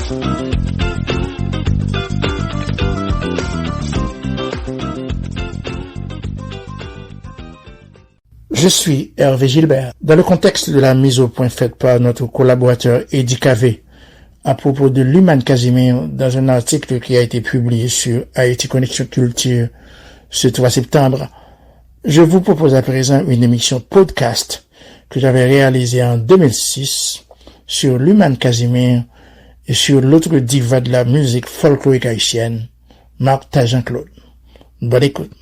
Je suis Hervé Gilbert. Dans le contexte de la mise au point faite par notre collaborateur Eddie Cavé à propos de Luman Casimir dans un article qui a été publié sur Haïti Connexion Culture ce 3 septembre, je vous propose à présent une émission podcast que j'avais réalisée en 2006 sur Luman Casimir et sur l'autre diva de la musique folklorique haïtienne, Martha Jean-Claude. Bonne écoute.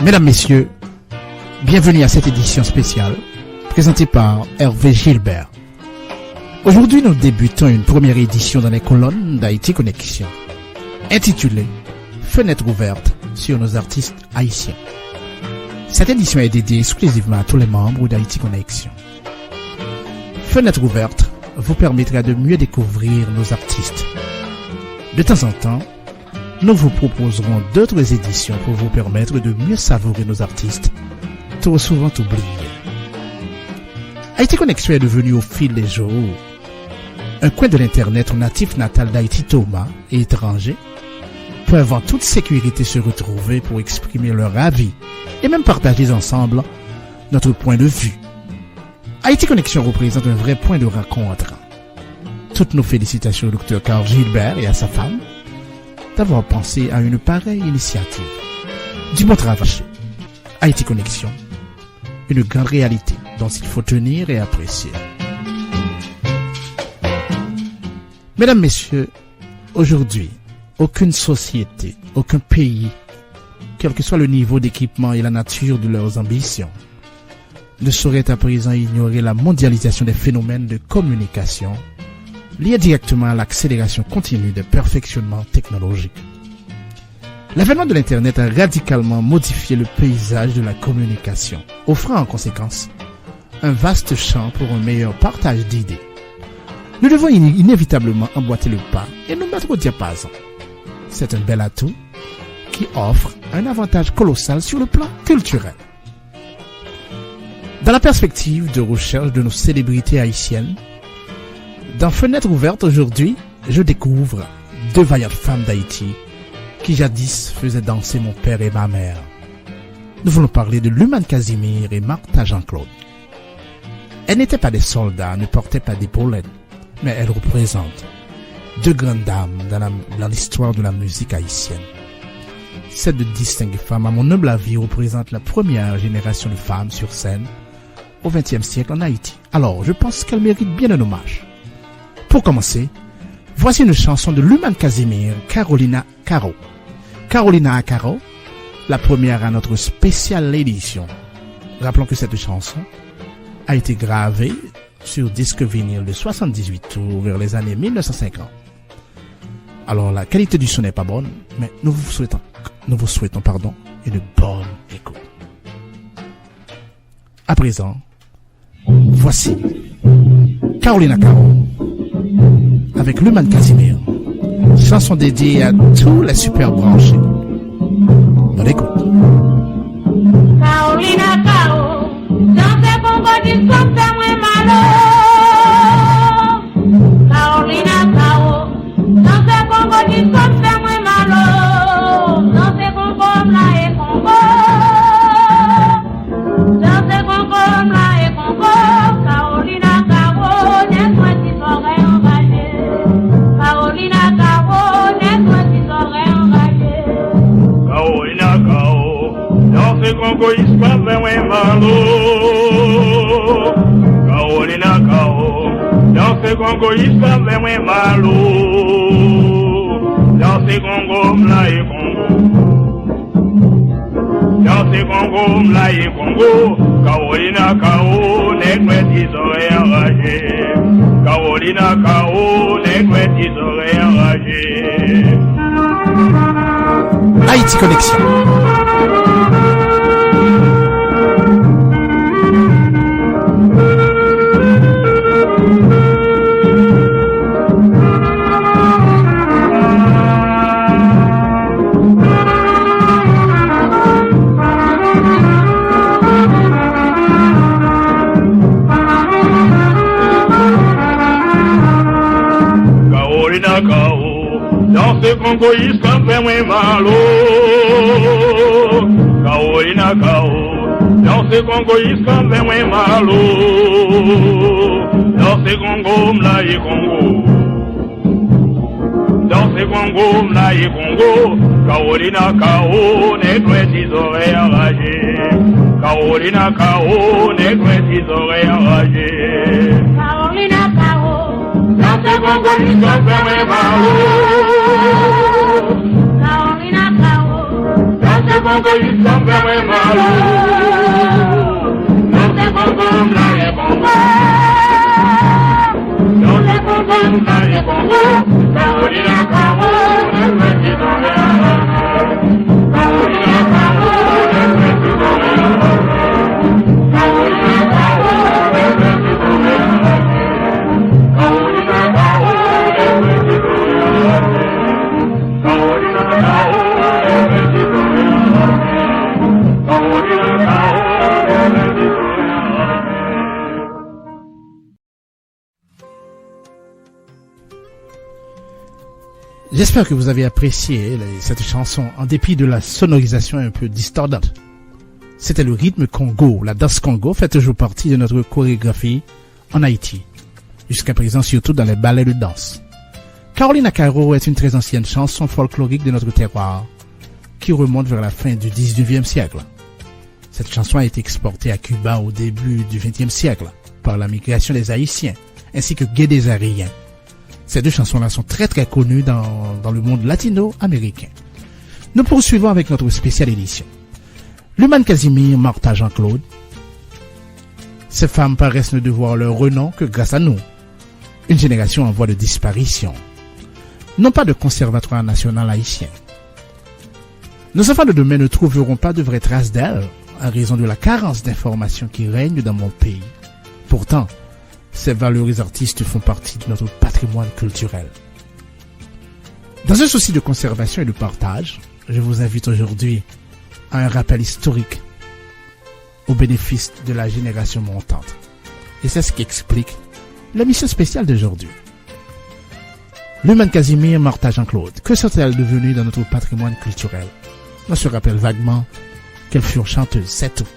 Mesdames, Messieurs, bienvenue à cette édition spéciale présentée par Hervé Gilbert. Aujourd'hui, nous débutons une première édition dans les colonnes d'Haïti Connexion, intitulée « Fenêtre ouverte sur nos artistes haïtiens ». Cette édition est dédiée exclusivement à tous les membres d'Haïti Connexion. Fenêtre ouverte vous permettra de mieux découvrir nos artistes. De temps en temps, nous vous proposerons d'autres éditions pour vous permettre de mieux savourer nos artistes, trop souvent oubliés. Haïti Connexion est devenu au fil des jours un coin de l'internet où natif natal d'Haïti Thomas et étrangers peuvent en toute sécurité se retrouver pour exprimer leur avis et même partager ensemble notre point de vue. Haïti Connexion représente un vrai point de rencontre. Toutes nos félicitations au Dr Carl Gilbert et à sa femme d'avoir pensé à une pareille initiative. Du bon travail. Haïti Connexion, une grande réalité dont il faut tenir et apprécier. Mesdames, Messieurs, aujourd'hui, aucune société, aucun pays, quel que soit le niveau d'équipement et la nature de leurs ambitions, ne saurait à présent ignorer la mondialisation des phénomènes de communication liés directement à l'accélération continue des perfectionnements technologiques. L'avènement de l'Internet a radicalement modifié le paysage de la communication, offrant en conséquence un vaste champ pour un meilleur partage d'idées. Nous devons inévitablement emboîter le pas et nous mettre au diapason. C'est un bel atout qui offre un avantage colossal sur le plan culturel. Dans la perspective de recherche de nos célébrités haïtiennes, dans Fenêtre ouverte aujourd'hui, je découvre deux vaillantes femmes d'Haïti qui jadis faisaient danser mon père et ma mère. Nous voulons parler de Luman Casimir et Martha Jean-Claude. Elles n'étaient pas des soldats, ne portaient pas d'épaulettes, mais elles représentent deux grandes dames dans l'histoire de la musique haïtienne. Ces deux distinguées femmes, à mon humble avis, représentent la première génération de femmes sur scène au XXe siècle en Haïti. Alors, je pense qu'elles méritent bien un hommage. Pour commencer, voici une chanson de Luman Casimir, Carolina Caro. Carolina Caro, la première à notre spéciale édition. Rappelons que cette chanson a été gravée sur disque vinyle de 78 tours vers les années 1950. Alors la qualité du son n'est pas bonne, mais nous vous souhaitons une bonne écoute. À présent, voici Carolina Caro avec Luman Casimir, chanson dédiée à tous les super branchés. Bonne écoute. Carolina Caro, dans ces bonbons discours, c'est moins malo. Carolina Caro, dans ces bonbons discours, c'est moins malo. Dans ces bonbons là et Congo, dans ces bonbons là et Congo, Carolina Caro, n'est pas si aurait engagé. Carolina Caro, n'est pas si aurait engagé. Carolina Caro, dans ces Congo, il se passe moins malo. Carolina Caro, dans ces Congo, il se passe moins malo. Dans ces Congo, là et Congo. Dans ces Congo, là et Congo, Carolina Caro, n'est pas si aurait engagé. Carolina Caro, n'est pas si aurait engagé. Haïti Connexion. se Congo iskampe mwe malo Carolina Kao Dans ce Congo iskampe mwe malo Dans ce Congo mlaye Congo Dans ce Congo mlaye Congo Carolina Kao netwe tes oreilles enragées Carolina Kao netwe tes oreilles enragées Carolina Kao Dans ce Congo iskampe mwe malo Carolina Kao Dans ce Congo iskampe mwe malo Dans ce Congo mlaye Congo Dans ce Congo mlaye Congo Carolina Kao netwe tes oreilles enragées Carolina Kao netwe tes oreilles enragées Carolina Kao netwe tes oreilles enragées Carolina Kao netwe tes oreilles enragées Carolina Kao netwe tes oreilles enragées Carolina Kao netwe tes oreilles enragées J'espère que vous avez apprécié cette chanson en dépit de la sonorisation un peu distordante. C'était le rythme Congo. La danse Congo fait toujours partie de notre chorégraphie en Haïti. Jusqu'à présent, surtout dans les ballets de danse. Carolina Kao est une très ancienne chanson folklorique de notre terroir qui remonte vers la fin du 19e siècle. Cette chanson a été exportée à Cuba au début du 20e siècle par la migration des Haïtiens ainsi que des Ariens. Ces deux chansons-là sont très très connues dans le monde latino-américain. Nous poursuivons avec notre spéciale édition. Luman Casimir, Martha Jean-Claude. Ces femmes paraissent ne devoir leur renom que grâce à nous. Une génération en voie de disparition. Non pas de conservatoire national haïtien. Nos enfants de demain ne trouveront pas de vraies traces d'elles à raison de la carence d'informations qui règne dans mon pays. Pourtant, ces valeureux artistes font partie de notre patrimoine culturel. Dans un souci de conservation et de partage, je vous invite aujourd'hui à un rappel historique au bénéfice de la génération montante. Et c'est ce qui explique l'émission spéciale d'aujourd'hui. Luman Casimir, Martha Jean-Claude, que sont-elles devenues dans notre patrimoine culturel? On se rappelle vaguement qu'elles furent chanteuses, c'est tout.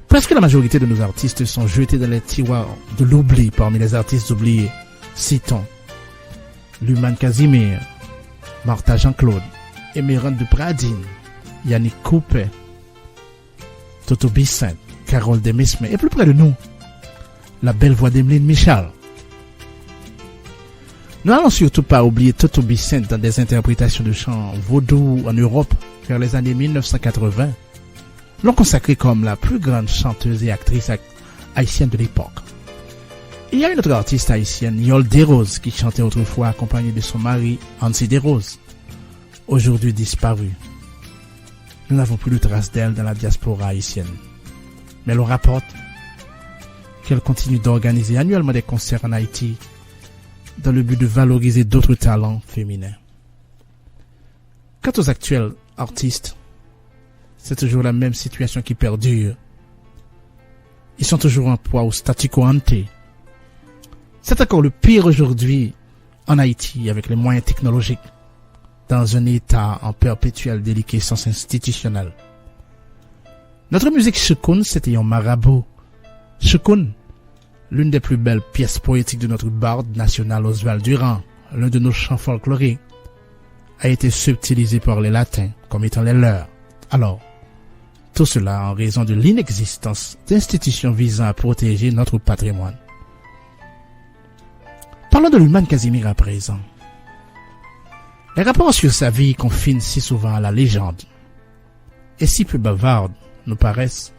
Presque la majorité de nos artistes sont jetés dans les tiroirs de l'oubli parmi les artistes oubliés. Citons Luman Casimir, Martha Jean-Claude, Emeraude de Pradine, Yannick Coupet, Toto Bissent, Carole Demesme et plus près de nous, la belle voix d'Emeline Michel. Nous n'allons surtout pas oublier Toto Bissent dans des interprétations de chants vaudou en Europe vers les années 1980. L'ont consacrée comme la plus grande chanteuse et actrice haïtienne de l'époque. Il y a une autre artiste haïtienne, Yol Desroses, qui chantait autrefois accompagnée de son mari, Hansi Desroses, aujourd'hui disparue. Nous n'avons plus de traces d'elle dans la diaspora haïtienne. Mais l'on rapporte qu'elle continue d'organiser annuellement des concerts en Haïti dans le but de valoriser d'autres talents féminins. Quant aux actuels artistes, c'est toujours la même situation qui perdure. Ils sont toujours en proie au statu quo ante. C'est encore le pire aujourd'hui en Haïti avec les moyens technologiques, dans un état en perpétuelle déliquescence institutionnelle. Notre musique Choukoun, c'était un marabout. Choukoun, l'une des plus belles pièces poétiques de notre barde national Oswald Durand, l'un de nos chants folkloriques, a été subtilisé par les latins comme étant les leurs. Alors, tout cela en raison de l'inexistence d'institutions visant à protéger notre patrimoine. Parlons de Luman Casimir à présent. Les rapports sur sa vie confinent si souvent à la légende, et si peu bavardes nous paraissent,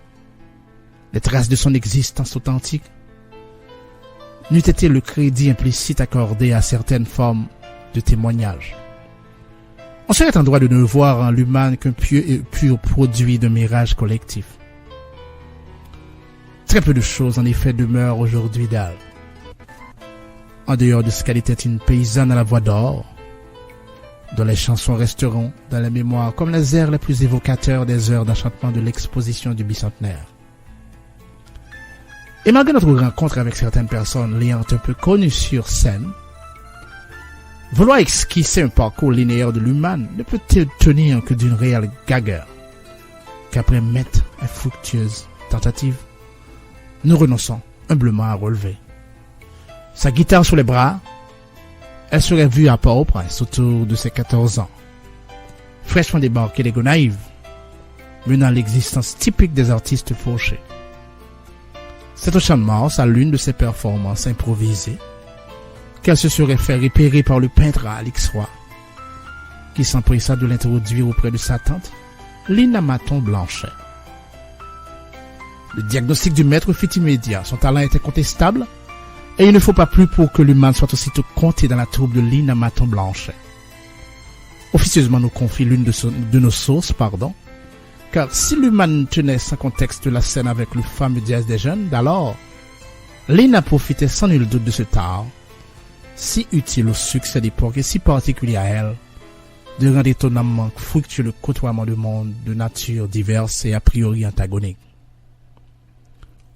les traces de son existence authentique n'eût été le crédit implicite accordé à certaines formes de témoignages. On serait en droit de ne voir en Luman qu'un pur produit d'un mirage collectif. Très peu de choses en effet demeurent aujourd'hui d'elle. En dehors de ce qu'elle était une paysanne à la voix d'or, dont les chansons resteront dans la mémoire comme les airs les plus évocateurs des heures d'enchantement de l'exposition du bicentenaire. Et malgré notre rencontre avec certaines personnes l'ayant un peu connues sur scène, Vouloir esquisser un parcours linéaire de l'humain ne peut tenir que d'une réelle gageure, qu'après maintes infructueuses tentatives, nous renonçons humblement à relever. Sa guitare sous les bras, elle serait vue à Port-au-Prince autour de ses 14 ans, fraîchement débarquée des Gonaïves, menant l'existence typique des artistes fauchés. C'est au Champ de Mars, à l'une de ses performances improvisées, qu'elle se serait fait repérer par le peintre Alix Roy, qui s'empressa de l'introduire auprès de sa tante, Lina Maton-Blanchet. Le diagnostic du maître fut immédiat, son talent était contestable, et il ne faut pas plus pour que l'humain soit aussitôt compté dans la troupe de Lina Maton-Blanchet. Officieusement nous confie l'une de nos sources, car si l'humain tenait sans contexte la scène avec le fameux Diaz des jeunes, d'alors, Lina profitait sans nul doute de ce tard, si utile au succès d'époque et si particulier à elle, de rendre étonnamment fructueux le côtoiement de mondes de nature diverses et a priori antagoniques.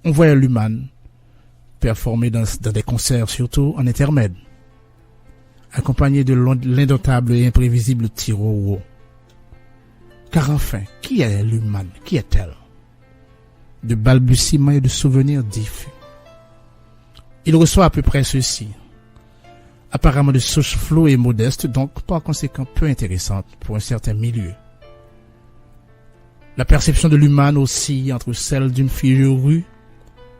On voyait l'humain performer dans des concerts, surtout en intermède, accompagné de l'indomptable et imprévisible Tiro. Car enfin, qui est l'humain? Qui est-elle? De balbutiements et de souvenirs diffus. Il reçoit à peu près ceci. Apparemment de souche floue et modeste, donc par conséquent peu intéressante pour un certain milieu. La perception de l'humain aussi entre celle d'une fille de rue,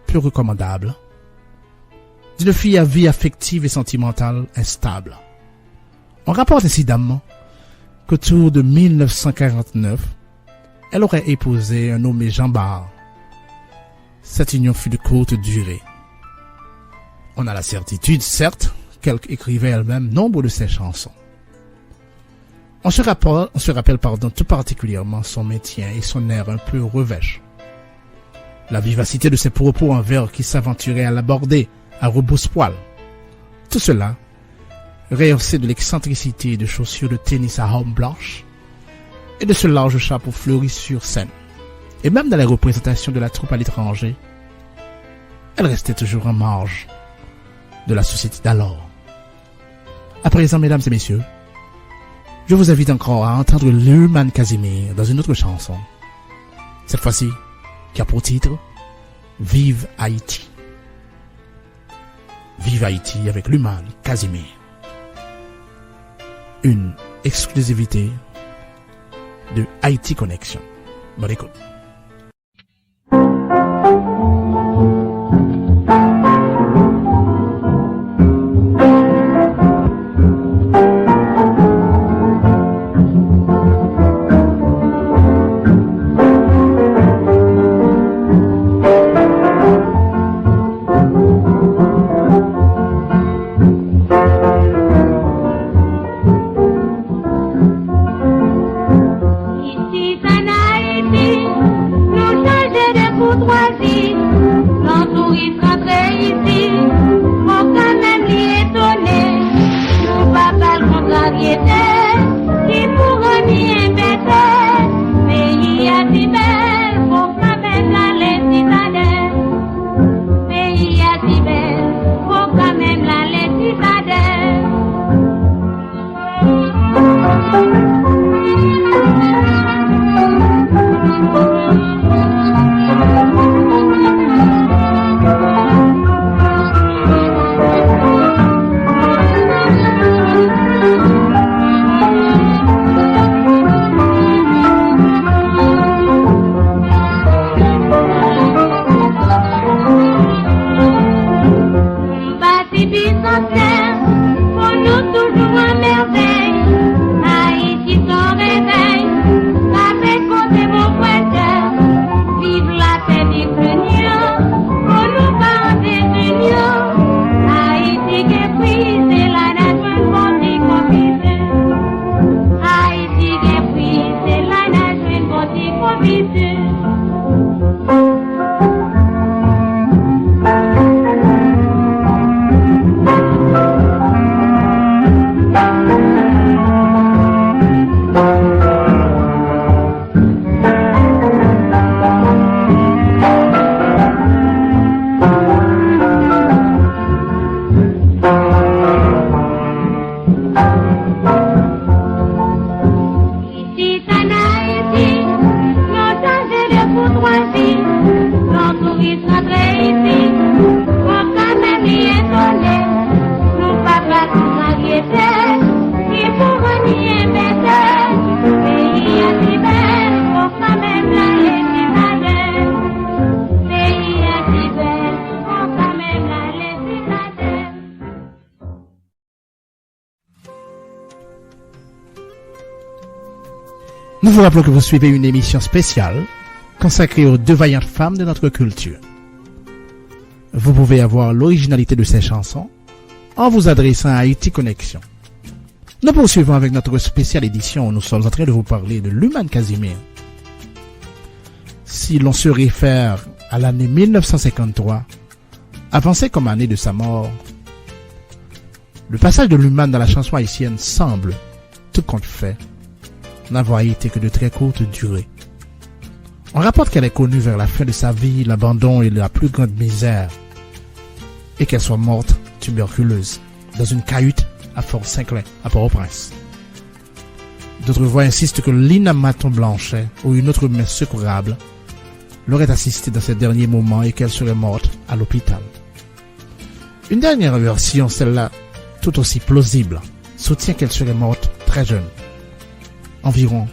peu recommandable, d'une fille à vie affective et sentimentale instable. On rapporte incidemment qu'autour de 1949, elle aurait épousé un nommé Jean Bart. Cette union fut de courte durée. On a la certitude, certes, qu'elle écrivait elle-même nombre de ses chansons. On se rappelle tout particulièrement son maintien et son air un peu revêche. La vivacité de ses propos en vers qui s'aventuraient à l'aborder à rebrousse-poil. Tout cela, rehaussé de l'excentricité de chaussures de tennis à homme blanche et de ce large chapeau fleuri sur scène. Et même dans les représentations de la troupe à l'étranger, elle restait toujours en marge de la société d'alors. À présent, mesdames et messieurs, je vous invite encore à entendre Luman Casimir dans une autre chanson. Cette fois-ci, qui a pour titre Vive Haïti. Vive Haïti avec Luman Casimir. Une exclusivité de Haïti Connection. Bonne écoute. Nous vous rappelons que vous suivez une émission spéciale consacrée aux deux vaillantes femmes de notre culture. Vous pouvez avoir l'originalité de ces chansons en vous adressant à Haïti Connexion. Nous poursuivons avec notre spéciale édition où nous sommes en train de vous parler de Luman Casimir. Si l'on se réfère à l'année 1953, avancée comme année de sa mort, le passage de Luman dans la chanson haïtienne semble, tout compte fait, n'avoir été que de très courte durée. On rapporte qu'elle est connue vers la fin de sa vie, l'abandon et la plus grande misère, et qu'elle soit morte tuberculeuse dans une cahute à Fort-Saint-Clair, à Port-au-Prince. D'autres voix insistent que Lina Maton-Blanchet ou une autre mère secourable l'aurait assistée dans ces derniers moments et qu'elle serait morte à l'hôpital. Une dernière version, celle-là, tout aussi plausible, soutient qu'elle serait morte très jeune, environ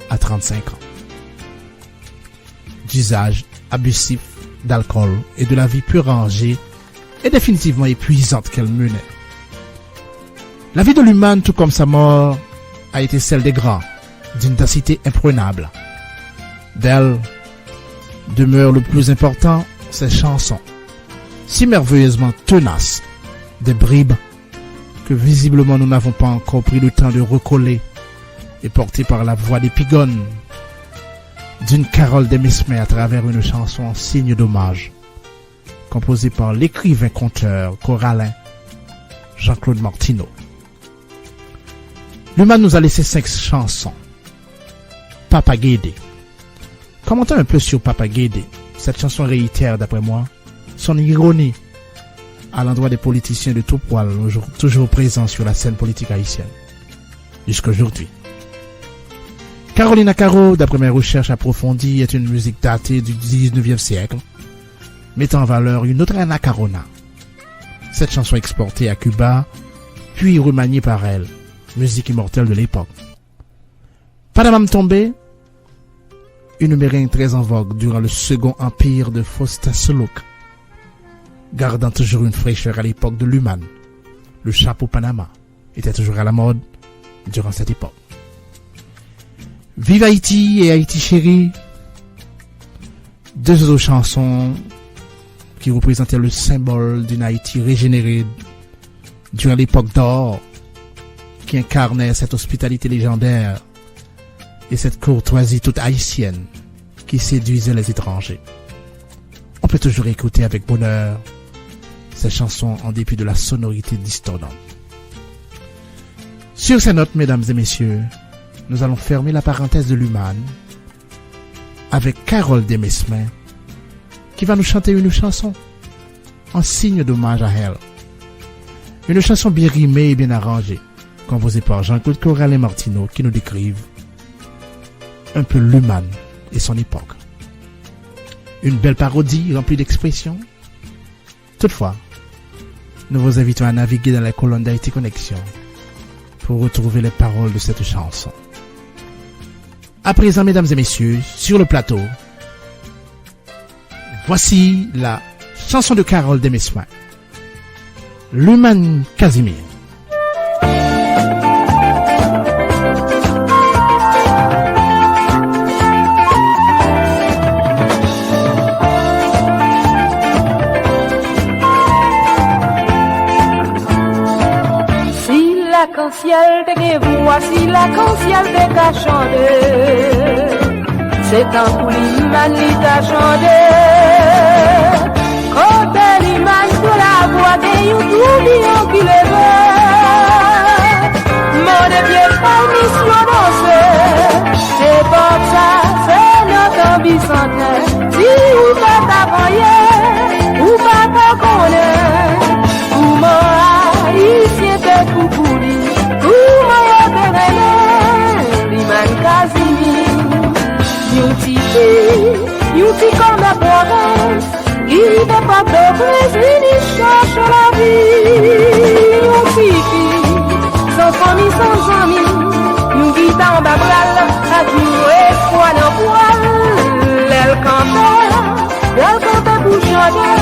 à 35 ans. D'usage abusif d'alcool et de la vie peu rangée et définitivement épuisante qu'elle menait. La vie de Luman, tout comme sa mort, a été celle des grands, d'une densité imprenable. D'elle demeure le plus important, ses chansons, si merveilleusement tenaces, des bribes que visiblement nous n'avons pas encore pris le temps de recoller et portées par la voix d'Épigone, d'une Carole Desmesmer à travers une chanson en signe d'hommage, composée par l'écrivain-conteur corallin Jean-Claude Martineau. Luman nous a laissé 5 chansons. Papa Guédé. Commentons un peu sur Papa Guédé. Cette chanson réitère, d'après moi, son ironie à l'endroit des politiciens de tout poil, toujours présents sur la scène politique haïtienne, jusqu'aujourd'hui. Carolina Caro, d'après mes recherches approfondies, est une musique datée du 19e siècle, mettant en valeur une autre Ana Carona. Cette chanson exportée à Cuba, puis remaniée par elle, musique immortelle de l'époque. Panamam Tombé, une méringue très en vogue durant le second empire de Fosta Solouk, gardant toujours une fraîcheur à l'époque de Luman. Le chapeau Panama était toujours à la mode durant cette époque. Vive Haïti et Haïti chérie, deux autres chansons qui représentaient le symbole d'une Haïti régénérée durant l'époque d'or, qui incarnait cette hospitalité légendaire et cette courtoisie toute haïtienne qui séduisait les étrangers. On peut toujours écouter avec bonheur ces chansons en dépit de la sonorité distordante. Sur ces notes, mesdames et messieurs, nous allons fermer la parenthèse de Luman avec Carole Desmesmer qui va nous chanter une chanson en signe d'hommage à elle. Une chanson bien rimée et bien arrangée, composée par Jean-Claude Corallin Martineau qui nous décrivent un peu Luman et son époque. Une belle parodie remplie d'expressions. Toutefois, nous vous invitons à naviguer dans la colonne d'Haïti Connexion pour retrouver les paroles de cette chanson. À présent, mesdames et messieurs, sur le plateau, voici la chanson de Carole Desmesmer, Luman Casimir. Ciel te gen voici la ciel te ka chante. C'est un pour l'humanité ta chante. Quand l'image de la voix de you tourbillon qui le veut. Mon Dieu pas mission danser. C'est pour ça, c'est notre ambition. Si ou pas t'apprendre, ou pas t'en connaître, ou moi, ici te coupouli. You ti comme la province, il n'est pas de Brésil, il cherche la vie. You ti sans famille, sans amis, you vit en babral, à tout espoir dans poil. Elle cantait pour chanter,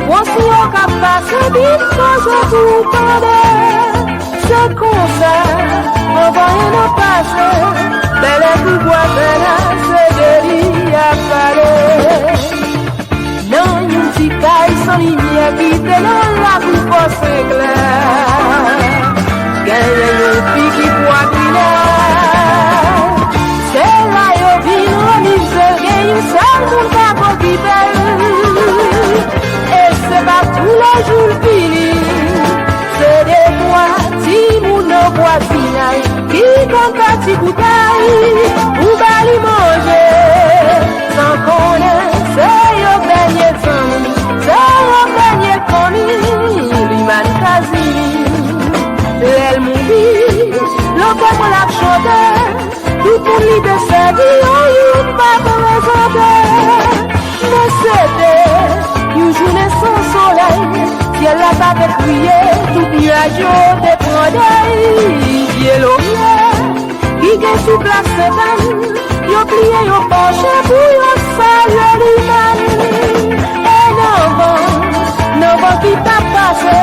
on s'y a qu'à passer, vite, sans tout tendre. c'est comme ça, on va rien passer. Belle et tout bois, c'est de l'y à parler. Non, une petite caille sans lumière qui te donne la coupe pour c'est clair. Gagne une fille qui boit qui l'air. C'est là, y'a vine, on mise, gagne une salle pour ta peau qui belle. Et c'est pas tous les jours fini. C'est des fois, si mon voisinage, qui compte à petit bouteille, ou bali manger, sans connaître, c'est y'a baigné de son, c'est y'a baigné de connu, l'human quasi. Elle mourit, le peuple l'a chanté, tout pour lui de sa vie, on y va présenter. Mais c'était une journée sans soleil, ciel la pas de crier, tout nuage de prendre, pied l'homme, qui est sous place sepane, yo plié, yo penché pour yo saluer l'humain. Et non bon qui t'a passé,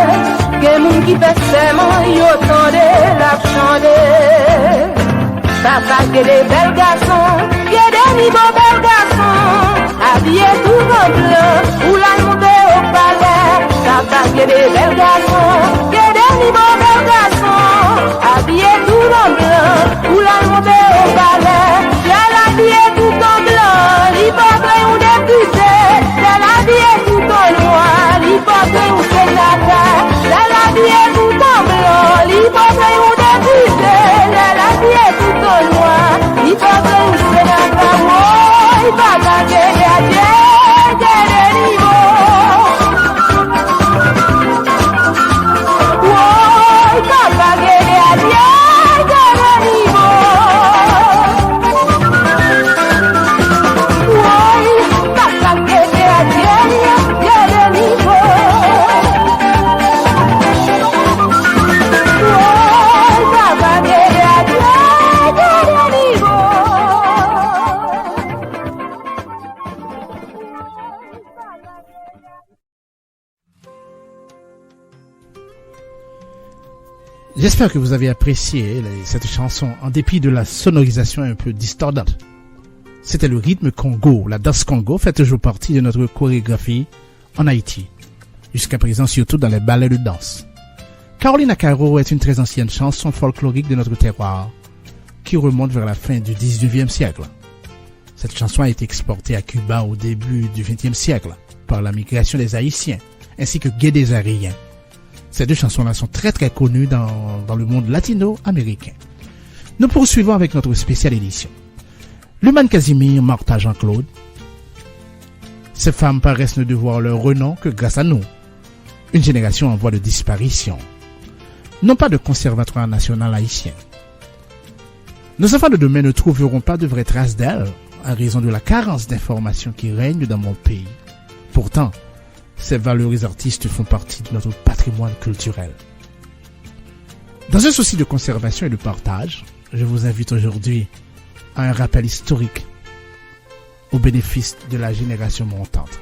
que moun qui fait seulement yo tende la chanter. Papa que des belles garçons, que des niveaux belles garçons, habillés tout en bleu, ou la monter au palais. Papa que des belles garçons, que des niveaux belles garçons, habillés tout en bleu, ou la monter au palais. Elle habillée tout en blanc, l'hypocrite ou député, elle habillée tout en noir, l'hypocrite ou sénateur. Elle habillée tout en blanc, l'hypocrite ou député, elle habillée tout en noir, l'hypocrite ou sénateur. Oh, il va gagner les dieux, des niveaux. Oh, il va gagner les dieux, des niveaux. J'espère que vous avez apprécié cette chanson en dépit de la sonorisation un peu distordante. C'était le rythme Congo, la danse Congo fait toujours partie de notre chorégraphie en Haïti. Jusqu'à présent surtout dans les ballets de danse. Carolina Caro est une très ancienne chanson folklorique de notre terroir qui remonte vers la fin du 19e siècle. Cette chanson a été exportée à Cuba au début du 20e siècle par la migration des Haïtiens ainsi que des Ariens. Ces deux chansons-là sont très très connues dans le monde latino-américain. Nous poursuivons avec notre spéciale édition. Luman Casimir, Martha Jean-Claude. Ces femmes paraissent ne devoir leur renom que grâce à nous. Une génération en voie de disparition. Non pas de conservatoire national haïtien. Nos enfants de demain ne trouveront pas de vraies traces d'elles à raison de la carence d'informations qui règne dans mon pays. Pourtant, ces valeureux artistes font partie de notre patrimoine culturel. Dans un souci de conservation et de partage, je vous invite aujourd'hui à un rappel historique au bénéfice de la génération montante.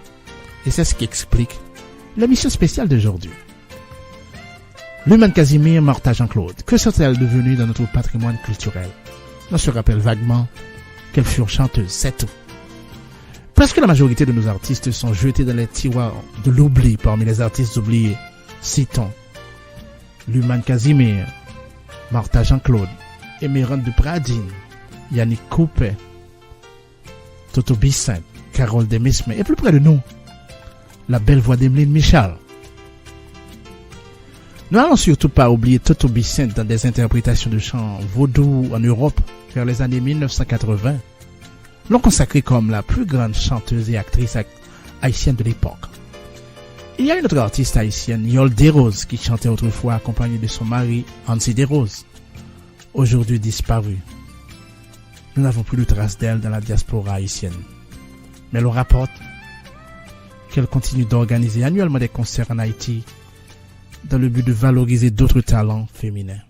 Et c'est ce qui explique l'émission spéciale d'aujourd'hui. Luman Casimir, Martha Jean-Claude, que sont-elles devenues dans notre patrimoine culturel? On se rappelle vaguement qu'elles furent chanteuses, c'est tout. Presque la majorité de nos artistes sont jetés dans les tiroirs de l'oubli parmi les artistes oubliés. Citons Luman Casimir, Martha Jean-Claude, Emeraude de Pradine, Yannick Coupet, Toto Bissant, Carole Demesme et plus près de nous, la belle voix d'Emeline Michel. Nous n'allons surtout pas oublier Toto Bissant dans des interprétations de chants vaudou en Europe vers les années 1980. L'ont consacrée comme la plus grande chanteuse et actrice haïtienne de l'époque. Il y a une autre artiste haïtienne, Yol Desroses, qui chantait autrefois accompagnée de son mari, Hansi Desroses, aujourd'hui disparue. Nous n'avons plus de traces d'elle dans la diaspora haïtienne. Mais l'on rapporte qu'elle continue d'organiser annuellement des concerts en Haïti dans le but de valoriser d'autres talents féminins.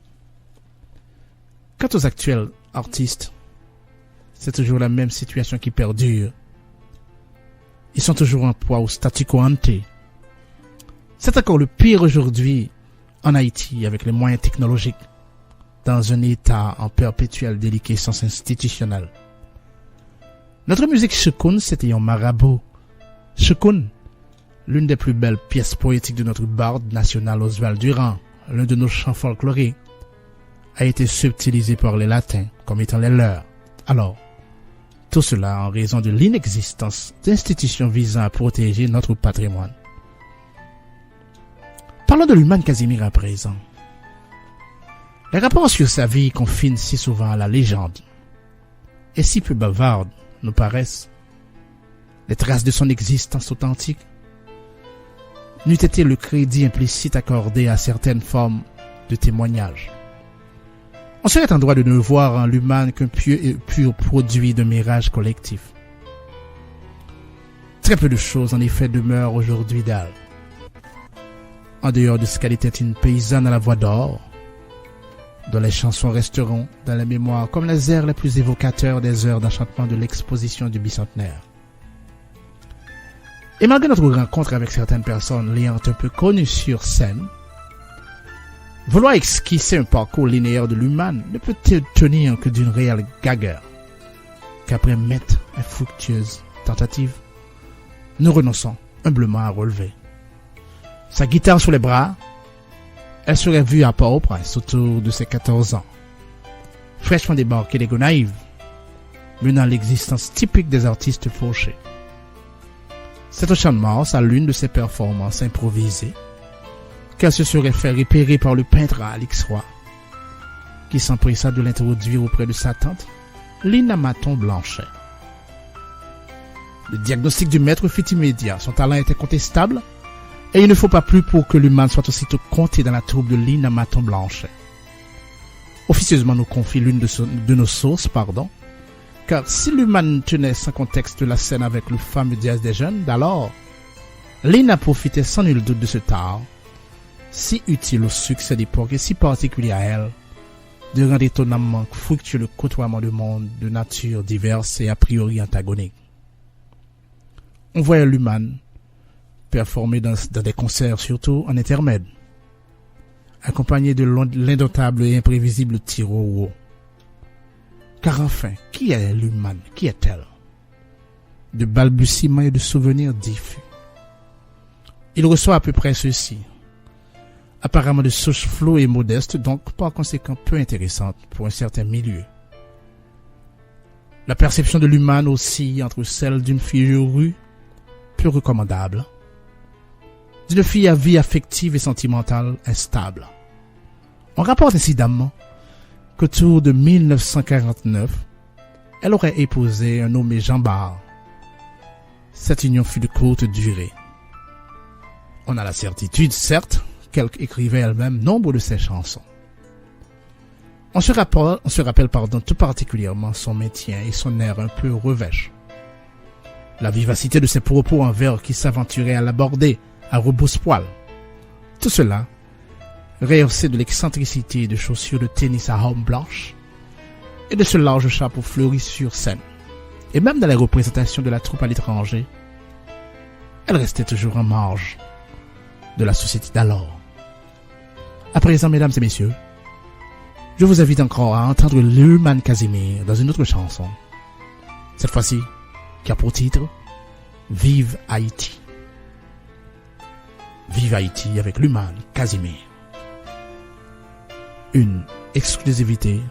Quant aux actuels artistes, c'est toujours la même situation qui perdure. Ils sont toujours en proie au statu quo ante. C'est encore le pire aujourd'hui en Haïti avec les moyens technologiques, dans un état en perpétuelle déliquescence institutionnelle. Notre musique Choukoun, c'était un marabout. Choukoun, l'une des plus belles pièces poétiques de notre barde national Oswald Durand, l'un de nos chants folkloriques, a été subtilisé par les latins comme étant les leurs. Alors, tout cela en raison de l'inexistence d'institutions visant à protéger notre patrimoine. Parlons de l'humain Casimir à présent. Les rapports sur sa vie confinent si souvent à la légende, et si peu bavardes nous paraissent. Les traces de son existence authentique n'eût été le crédit implicite accordé à certaines formes de témoignage. On serait en droit de ne voir en l'humain qu'un pur produit de mirage collectif. Très peu de choses en effet demeurent aujourd'hui d'elle. En dehors de ce qu'elle était une paysanne à la voix d'or, dont les chansons resteront dans la mémoire comme les airs les plus évocateurs des heures d'enchantement de l'exposition du bicentenaire. Et malgré notre rencontre avec certaines personnes l'ayant un peu connues sur scène, vouloir esquisser un parcours linéaire de l'humain ne peut tenir que d'une réelle gageure, qu'après maintes infructueuses tentatives, nous renonçons humblement à relever. Sa guitare sous les bras, elle serait vue à Port-au-Prince autour de ses 14 ans, fraîchement débarquée des Gonaïves, menant l'existence typique des artistes fauchés. C'est au Champ de Mars, à l'une de ses performances improvisées, qu'elle se serait fait repérer par le peintre Alix Roy, qui s'empressa de l'introduire auprès de sa tante, Lina Maton-Blanchet. Le diagnostic du maître fut immédiat, son talent était contestable, et il ne faut pas plus pour que l'humain soit aussitôt compté dans la troupe de Lina Maton-Blanchet. Officieusement nous confie l'une de nos sources, car si l'humain tenait sans contexte la scène avec le fameux Diaz des jeunes d'alors, Lina profitait sans nul doute de ce tard, si utile au succès d'époque et si particulier à elle, de rendre étonnamment fructueux le côtoiement de mondes de nature diverses et a priori antagoniques. On voyait l'humain performer dans des concerts surtout en intermède, accompagné de l'indomptable et imprévisible Tiro. Car enfin, qui est l'humain? Qui est-elle? De balbutiements et de souvenirs diffus. Il reçoit à peu près ceci. Apparemment de souche floue et modeste, donc par conséquent peu intéressante pour un certain milieu. La perception de l'humain oscille entre celle d'une fille rue, peu recommandable, d'une fille à vie affective et sentimentale instable. On rapporte incidemment qu'autour de 1949, elle aurait épousé un nommé Jean Bart. Cette union fut de courte durée. On a la certitude, certes, qu'elle écrivait elle-même nombre de ses chansons. On se rappelle tout particulièrement son maintien et son air un peu revêche. La vivacité de ses propos en vers qui s'aventuraient à l'aborder à rebrousse-poil. Tout cela, rehaussé de l'excentricité de chaussures de tennis à homme blanche et de ce large chapeau fleuri sur scène. Et même dans les représentations de la troupe à l'étranger, elle restait toujours en marge de la société d'alors. À présent, mesdames et messieurs, je vous invite encore à entendre l'humain Casimir dans une autre chanson. Cette fois-ci, qui a pour titre « Vive Haïti ». Vive Haïti avec l'humain Casimir. Une exclusivité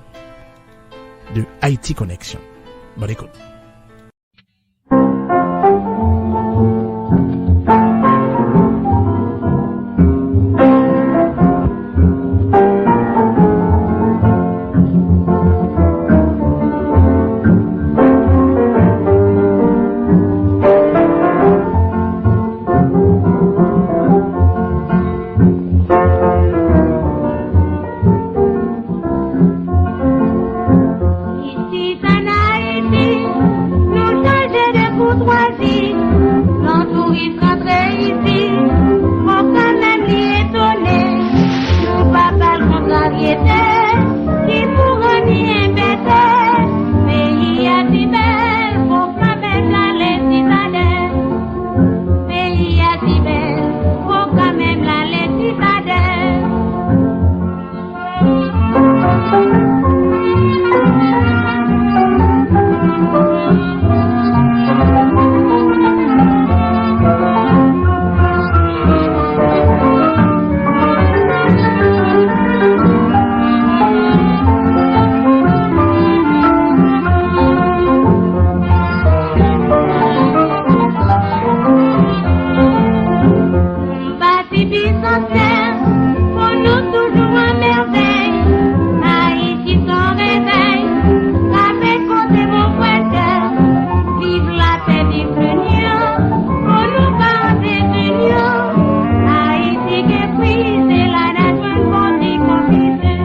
de Haïti Connection. Bonne écoute. vie sans terre, pour nous toujours en merveille. Haïti sans réveil, la paix contre mon frère. Vive la paix, vive l'union, pour nous garder d'union. Haïti qui est prise, la nation bondit confisée.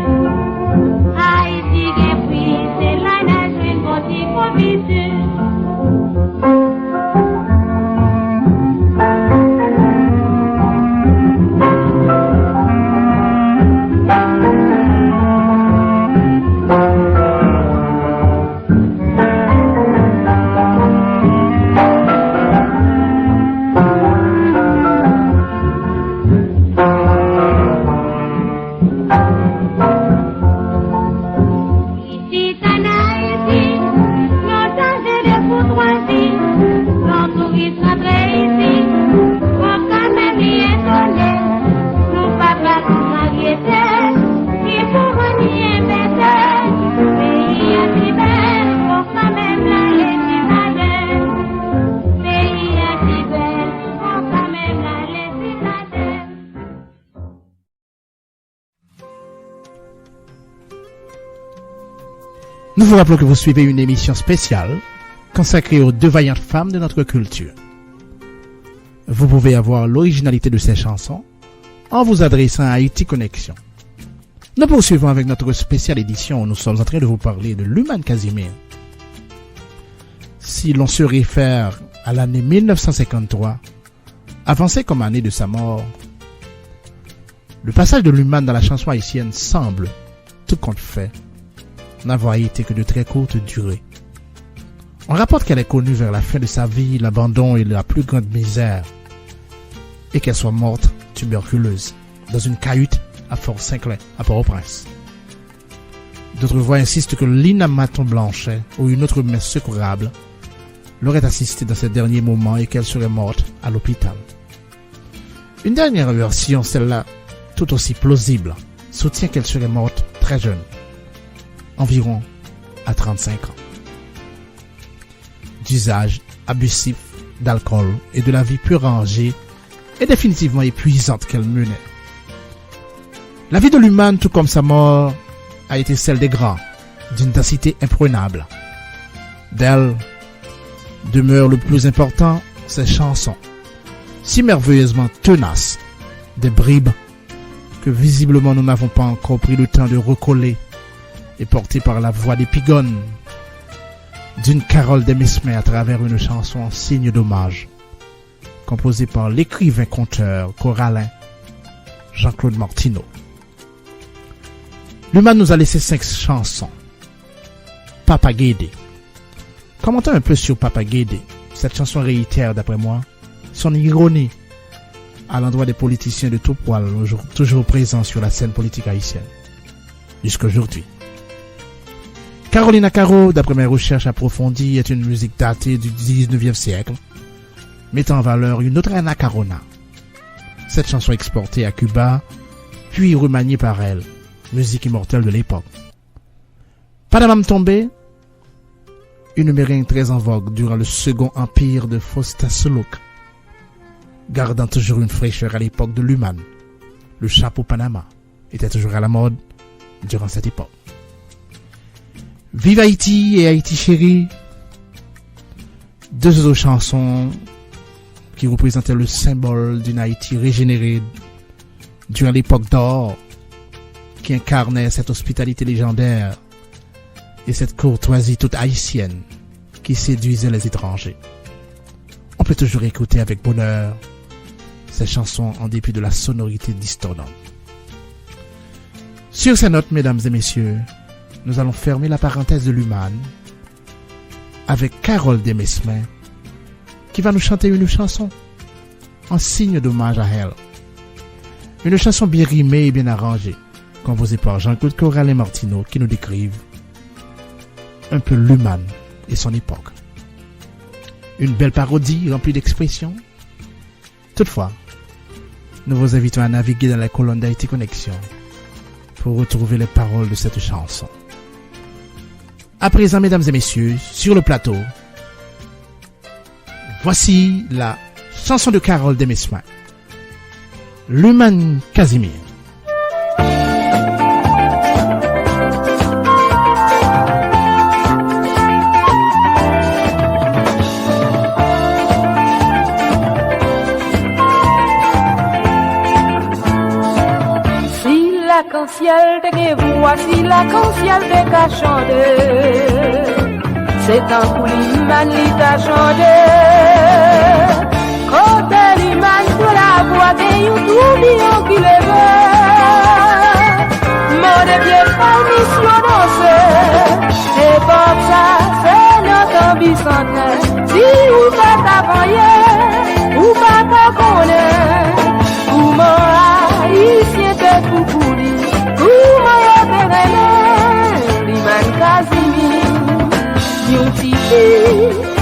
Haïti qui est prise, la nation bondit confisée. Nous vous rappelons que vous suivez une émission spéciale consacrée aux deux vaillantes femmes de notre culture. Vous pouvez avoir l'originalité de ces chansons en vous adressant à Haïti Connexion. Nous poursuivons avec notre spéciale édition où nous sommes en train de vous parler de Luman Casimir. Si l'on se réfère à l'année 1953, avancée comme année de sa mort, le passage de Luman dans la chanson haïtienne semble, tout compte fait, n'avoir été que de très courte durée. On rapporte qu'elle est connue vers la fin de sa vie, l'abandon et la plus grande misère, et qu'elle soit morte tuberculeuse dans une cahute à Fort-Saint-Clair, à Port-au-Prince. D'autres voix insistent que Lina Maton-Blanchet ou une autre mère secourable l'aurait assistée dans ses derniers moments et qu'elle serait morte à l'hôpital. Une dernière version, celle-là tout aussi plausible, soutient qu'elle serait morte très jeune, environ à 35 ans. D'usage abusif d'alcool et de la vie peu rangée et définitivement épuisante qu'elle menait. La vie de Luman, tout comme sa mort, a été celle des grands, d'une densité imprenable. D'elle demeure le plus important, ses chansons, si merveilleusement tenaces, des bribes que visiblement nous n'avons pas encore pris le temps de recoller et portées par la voix d'Épigone, d'une Carole Desmesmets à travers une chanson en signe d'hommage, composée par l'écrivain conteur corallin Jean-Claude Martineau. Luman nous a laissé 5 chansons. Papa Guédé. Commentons un peu sur Papa Guédé. Cette chanson réitère, d'après moi, son ironie à l'endroit des politiciens de tout poil, toujours présents sur la scène politique haïtienne, jusqu'aujourd'hui. Carolina Caro, d'après mes recherches approfondies, est une musique datée du 19e siècle, mettant en valeur une autre Ana Carona. Cette chanson exportée à Cuba, puis remaniée par elle, musique immortelle de l'époque. Panamam Tombé, une meringue très en vogue durant le second empire de Faustin Soulouk, gardant toujours une fraîcheur à l'époque de Luman. Le chapeau Panama était toujours à la mode durant cette époque. Vive Haïti et Haïti chérie, deux autres chansons qui représentaient le symbole d'une Haïti régénérée durant l'époque d'or, qui incarnait cette hospitalité légendaire et cette courtoisie toute haïtienne qui séduisait les étrangers. On peut toujours écouter avec bonheur ces chansons en dépit de la sonorité distordante. Sur ces notes, mesdames et messieurs, nous allons fermer la parenthèse de Luman avec Carole Desmesmets qui va nous chanter une chanson en signe d'hommage à elle. Une chanson bien rimée et bien arrangée, composée par Jean-Claude Corallin Martineau qui nous décrivent un peu Luman et son époque. Une belle parodie remplie d'expressions. Toutefois, nous vous invitons à naviguer dans la colonne d'Haïti Connexion pour retrouver les paroles de cette chanson. À présent, mesdames et messieurs, sur le plateau, voici la chanson de Carole Desmesmets, Luman Casimir. L'arc-en-ciel de que voici l'arc-en-ciel de qu'a chanté. C'est un coup l'Iman li t'a chanté. Côté l'Iman pour la voix de yon tourbillon qui le veut. Mon Dieu, pas mission danser. Et pour ça, c'est notre bicentenaire. Si ou pas t'availler, ou pas t'en connaître, ou mon haïtien te coucouli.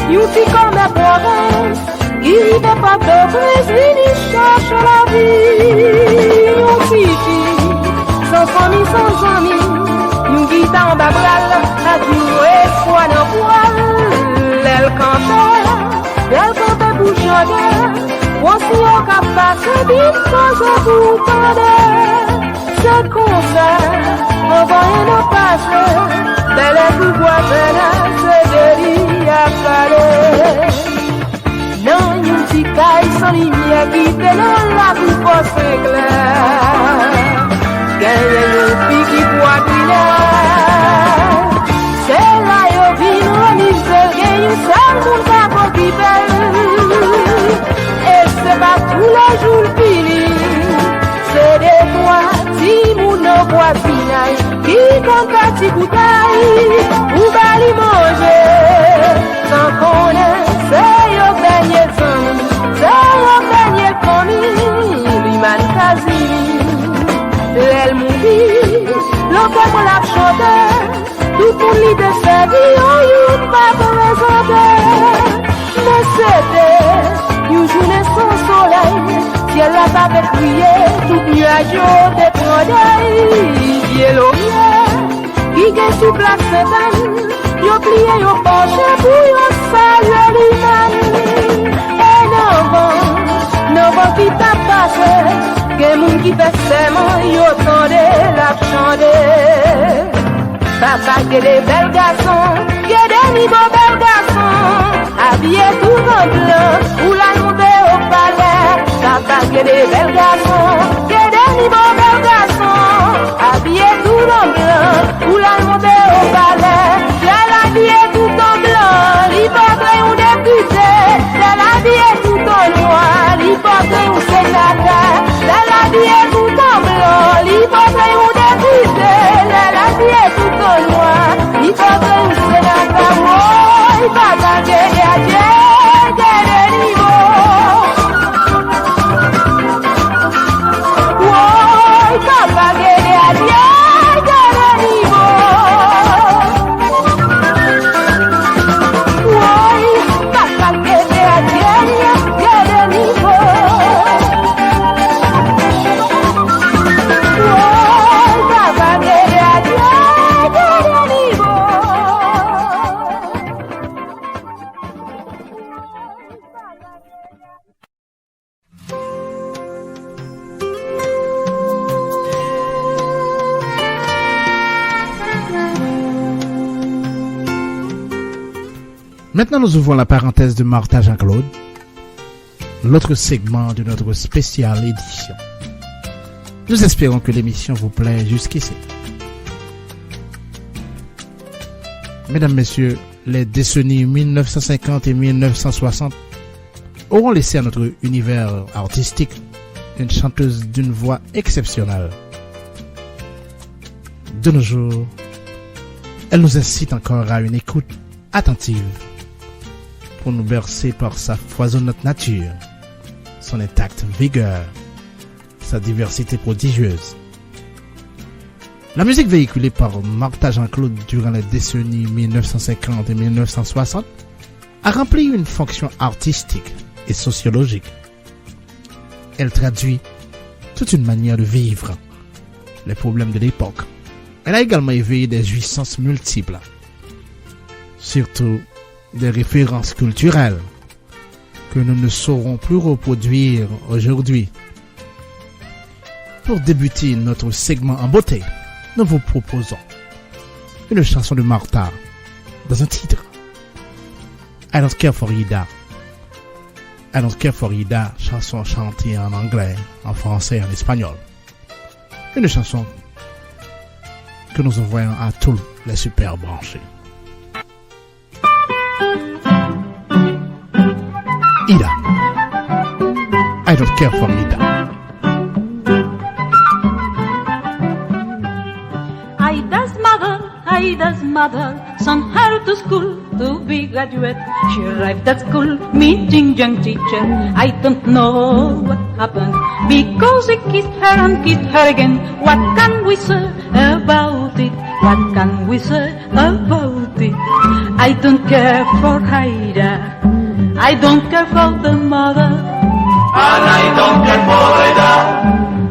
You ti comme la province, il n'est pas de Brésil, il cherche la vie. You ti sans famille, sans amis, you guitare en babral, a duré foi dans poil. Elle cantait pour chanter, voici au cap passé, vite sans pour tendre. C'est comme ça, on va y passer. Belle est tout voisine, c'est de l'y à parler. Non, une petite caille sans lumière qui te donne la coupe au clair. Gagne une fille qui boit c'est là y'a vu nous, il se gagne une salle pour ta peau qui belle. Et c'est pas tous les jours fini, c'est des fois, si mon voisinage, qui compte à petit bouteille, ou bali manger, sans connaître, c'est au dernier temps, c'est au dernier commis, l'Iman Casimir, l'elle mourit, l'enfant pour la chanter, tout pour lui de sa vie, on y pas pour présenter, mais c'était, une journée sans soleil, ciel la pas crié, tout nuage de prendre, ciel au mieux, qui gagne sous place cette yo plié, yo penché pour yo saluer l'Iman. Et non vent qui t'a passé, que moun qui fait seulement, yo tendé la chanter. Papa, que des belles garçons, que des niveaux belles garçons, habillés tout en blanc, ou la montée au palais. Papa, que des belles garçons, que des niveaux belles garçons, habillés tout en blanc, ou la montée au palais. Elle habillée tout en blanc, l'hypocrite ou député. Elle habillée tout en noir, l'hypocrite ou sénateur. Elle habillée tout en blanc, l'hypocrite ou député. Elle habillée tout en noir, l'hypocrite ou sénateur. Oh, il va gagner à Dieu, quel niveau. Oh, il va gagner à Dieu, quel niveau. Maintenant, nous ouvrons la parenthèse de Martha Jean-Claude, l'autre segment de notre spéciale édition. Nous espérons que l'émission vous plaît jusqu'ici. Mesdames, Messieurs, les décennies 1950 et 1960 auront laissé à notre univers artistique une chanteuse d'une voix exceptionnelle. De nos jours, elle nous incite encore à une écoute attentive pour nous bercer par sa foisonnante nature, son intacte vigueur, sa diversité prodigieuse. La musique véhiculée par Martha Jean-Claude durant les décennies 1950 et 1960 a rempli une fonction artistique et sociologique. Elle traduit toute une manière de vivre les problèmes de l'époque. Elle a également éveillé des jouissances multiples, surtout des références culturelles que nous ne saurons plus reproduire aujourd'hui. Pour débuter notre segment en beauté, nous vous proposons une chanson de Martha dans un titre. I Don't Care for Ida. I Don't Care for Ida, chanson chantée en anglais, en français et en espagnol. Une chanson que nous envoyons à tous les super branchés. Ida. I Don't Care for Ida. Ida's mother sent her to school to be graduate. She arrived at school meeting young teacher. I don't know what happened because he kissed her and kissed her again. What can we say about it? What can we say about it? I don't care for Ida. I don't care for the mother. And I don't care for Ida.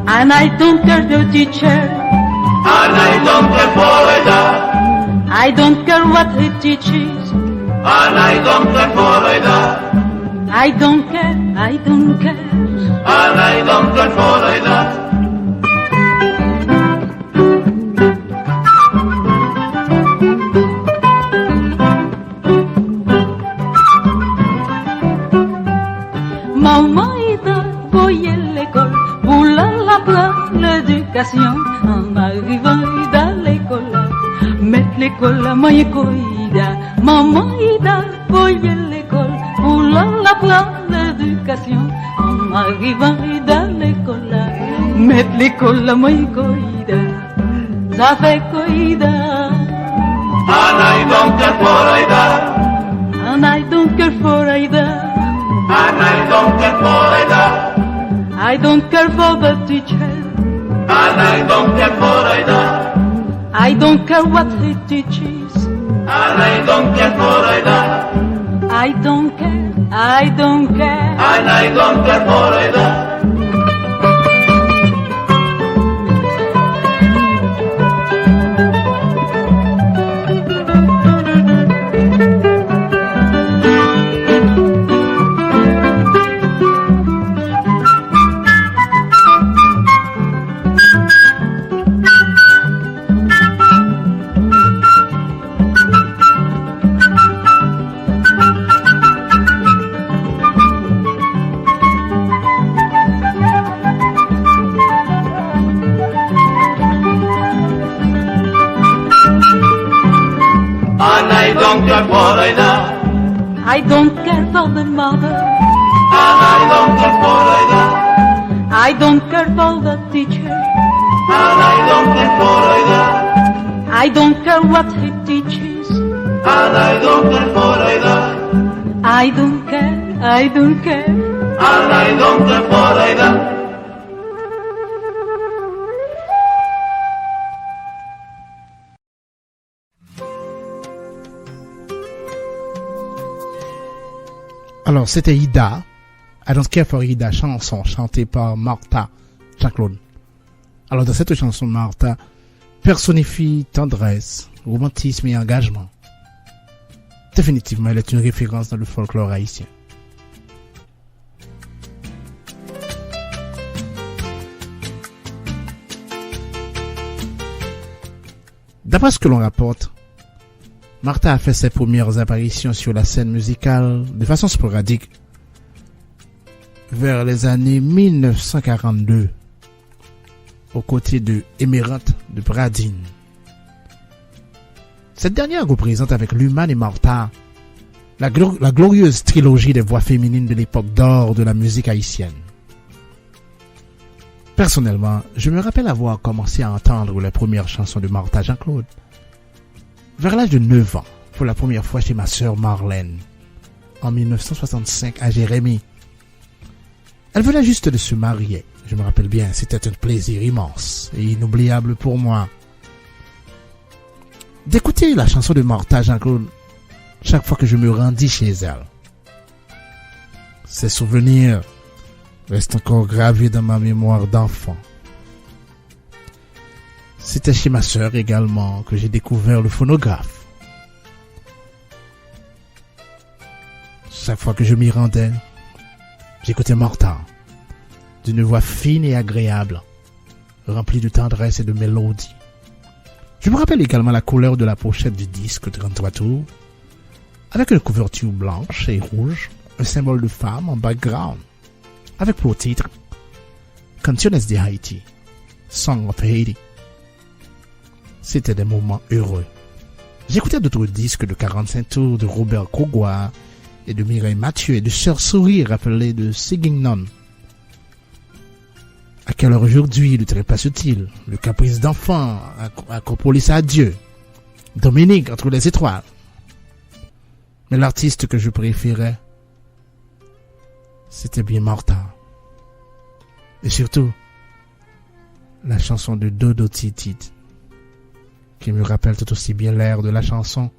And I don't care the teacher. And I don't care for Ida. I don't care what he teaches. And I don't care for Ida. I don't care, I don't care. And I don't care for Ida. Maman Ida, voy à l'école, voulant l'apprendre l'éducation. En arrivant Ida l'école, mettre l'école à moi Ida. Maman Ida, voy à l'école, voulant l'apprendre l'éducation. En arrivant Ida l'école, mettre l'école à moi Ida. Ça fait Ida. And I don't care for Ida. And I don't care for Ida. And I don't care for Ida. I don't care for the teacher. And I don't care for Ida. I don't care what he teaches. And I don't care for Ida. I don't care, I don't care. And I don't care for Ida. I don't care for Ida. I don't care for the mother. And I don't care for Ida. I don't care for the teacher. And I don't care for Ida. I don't care what he teaches. And I don't care for Ida. I don't care, I don't care. And I don't care for Ida. Alors, c'était Ida, I Don't Care for Ida, chanson chantée par Martha Jean-Claude. Alors, dans cette chanson, Martha personnifie tendresse, romantisme et engagement. Définitivement, elle est une référence dans le folklore haïtien. D'après ce que l'on rapporte, Martha a fait ses premières apparitions sur la scène musicale de façon sporadique vers les années 1942 aux côtés de Émeraude de Pradine. Cette dernière représente avec Luman et Martha la glorieuse trilogie des voix féminines de l'époque d'or de la musique haïtienne. Personnellement, je me rappelle avoir commencé à entendre les premières chansons de Martha Jean-Claude vers l'âge de 9 ans, pour la première fois chez ma sœur Marlène, en 1965 à Jérémie. Elle venait juste de se marier. Je me rappelle bien, c'était un plaisir immense et inoubliable pour moi d'écouter la chanson de Martha Jean-Claude chaque fois que je me rendis chez elle. Ces souvenirs restent encore gravés dans ma mémoire d'enfant. C'était chez ma sœur également que j'ai découvert le phonographe. Chaque fois que je m'y rendais, j'écoutais Martha, d'une voix fine et agréable, rempli de tendresse et de mélodie. Je me rappelle également la couleur de la pochette du disque 33 tours, avec une couverture blanche et rouge, un symbole de femme en background, avec pour titre Canciones de Haïti, Song of Haiti. C'était des moments heureux. J'écoutais d'autres disques de 45 tours de Robert Cogua et de Mireille Mathieu et de Sœur Sourire appelé de Singing Nun. À quelle heure aujourd'hui le trépas subtil, le caprice d'enfant, Acropolis à Dieu, Dominique entre les étoiles. Mais l'artiste que je préférais, c'était bien Martha. Et surtout, la chanson de Dodo Titit, qui me rappelle tout aussi bien l'air de la chanson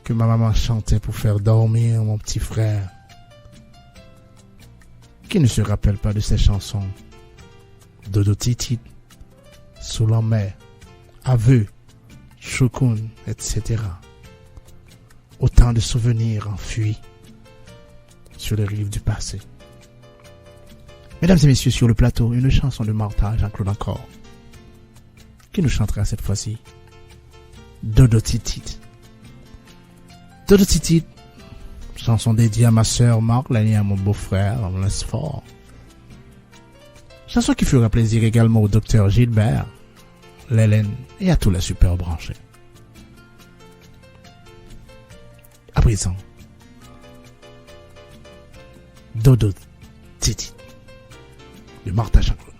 que ma maman chantait pour faire dormir mon petit frère. Qui ne se rappelle pas de ces chansons? Dodo Titit, Sous la mer, Aveu, Choukoun, etc. Autant de souvenirs enfuis sur les rives du passé. Mesdames et messieurs, sur le plateau, une chanson de Martha, Jean-Claude encore. Qui nous chantera cette fois-ci? Dodo Titit. Dodo Titit, chanson dédiée à ma sœur Marlène et à mon beau-frère, on laisse fort. Chanson qui fera plaisir également au docteur Gilbert, Lélène et à tous les super branchés. À présent, Dodo Titit de Martha Jean-Claude.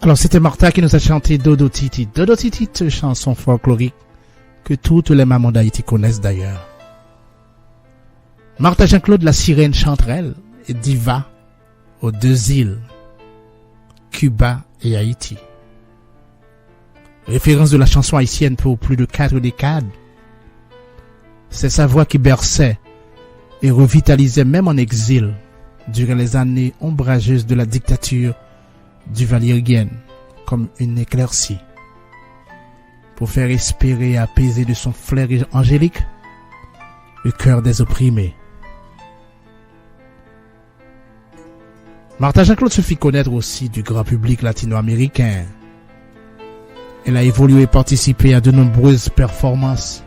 Alors, c'était Martha qui nous a chanté Dodo Titi. Dodo Titi, chanson folklorique que toutes les mamans d'Haïti connaissent d'ailleurs. Martha Jean-Claude, la sirène chanterelle et diva aux deux îles, Cuba et Haïti. Référence de la chanson haïtienne pour plus de 4 décades. C'est sa voix qui berçait et revitalisait même en exil durant les années ombrageuses de la dictature du valérienne comme une éclaircie pour faire espérer et apaiser de son flair angélique le cœur des opprimés. Martha Jean-Claude se fit connaître aussi du grand public latino-américain. Elle a évolué et participé à de nombreuses performances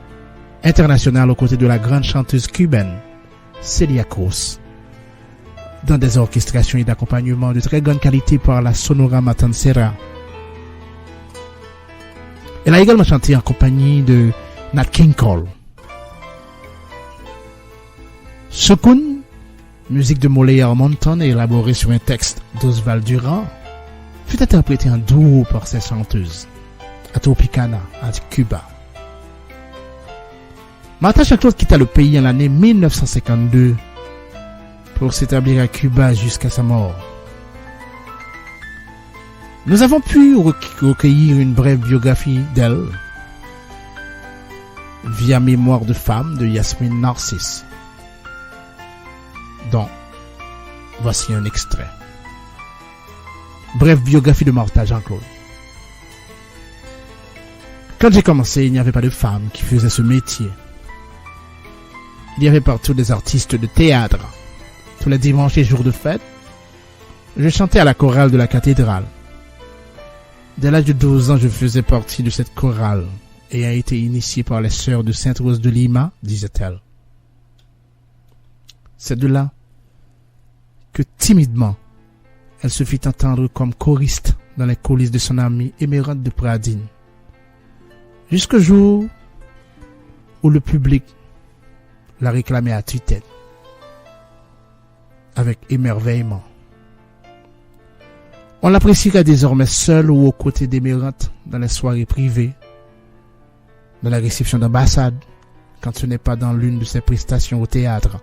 internationales aux côtés de la grande chanteuse cubaine Celia Cruz, dans des orchestrations et d'accompagnement de très grande qualité par la Sonora Matancera. Elle a également chanté en compagnie de Nat King Cole. Sokun, musique de Moléa Monton et élaborée sur un texte d'Oswald Durand, fut interprétée en duo par ces chanteuses à Tropicana, à Cuba. Martha Jean-Claude quitta le pays en l'année 1952 pour s'établir à Cuba jusqu'à sa mort. Nous avons pu recueillir une brève biographie d'elle via Mémoire de femme de Yasmine Narcisse, dont voici un extrait. Brève biographie de Martha Jean-Claude. Quand j'ai commencé, il n'y avait pas de femmes qui faisaient ce métier. Il y avait partout des artistes de théâtre. Tous les dimanches et jours de fête, je chantais à la chorale de la cathédrale. Dès l'âge de 12 ans, je faisais partie de cette chorale et a été initiée par les sœurs de Sainte-Rose de Lima, disait-elle. C'est de là que timidement, elle se fit entendre comme choriste dans les coulisses de son amie Émeraude de Pradine. Jusqu'au jour où le public la réclamait à tue-tête, avec émerveillement. On l'apprécierait désormais seule ou aux côtés d'Émeraude dans les soirées privées, dans la réception d'ambassade, quand ce n'est pas dans l'une de ses prestations au théâtre.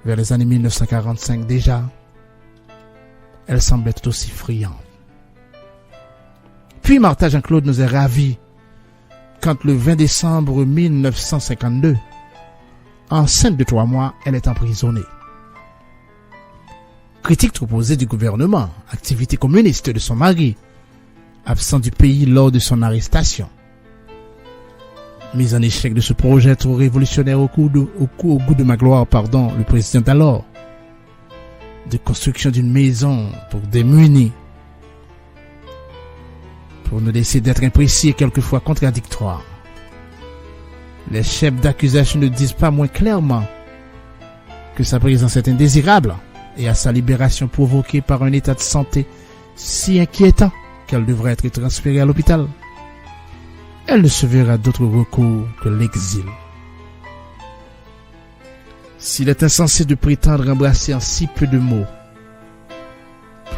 Vers les années 1945 déjà, elle semblait tout aussi friande. Puis Martha Jean-Claude nous est ravie quand le 20 décembre 1952, enceinte de 3 mois, elle est emprisonnée. Critique trop posée du gouvernement, activité communiste de son mari, absent du pays lors de son arrestation. Mise en échec de ce projet trop révolutionnaire au goût de ma gloire, le président d'alors, de construction d'une maison pour démunis, pour ne laisser d'être imprécis et quelquefois contradictoires. Les chefs d'accusation ne disent pas moins clairement que sa présence est indésirable et à sa libération provoquée par un état de santé si inquiétant qu'elle devrait être transférée à l'hôpital. Elle ne se verra d'autre recours que l'exil. S'il est insensé de prétendre embrasser en si peu de mots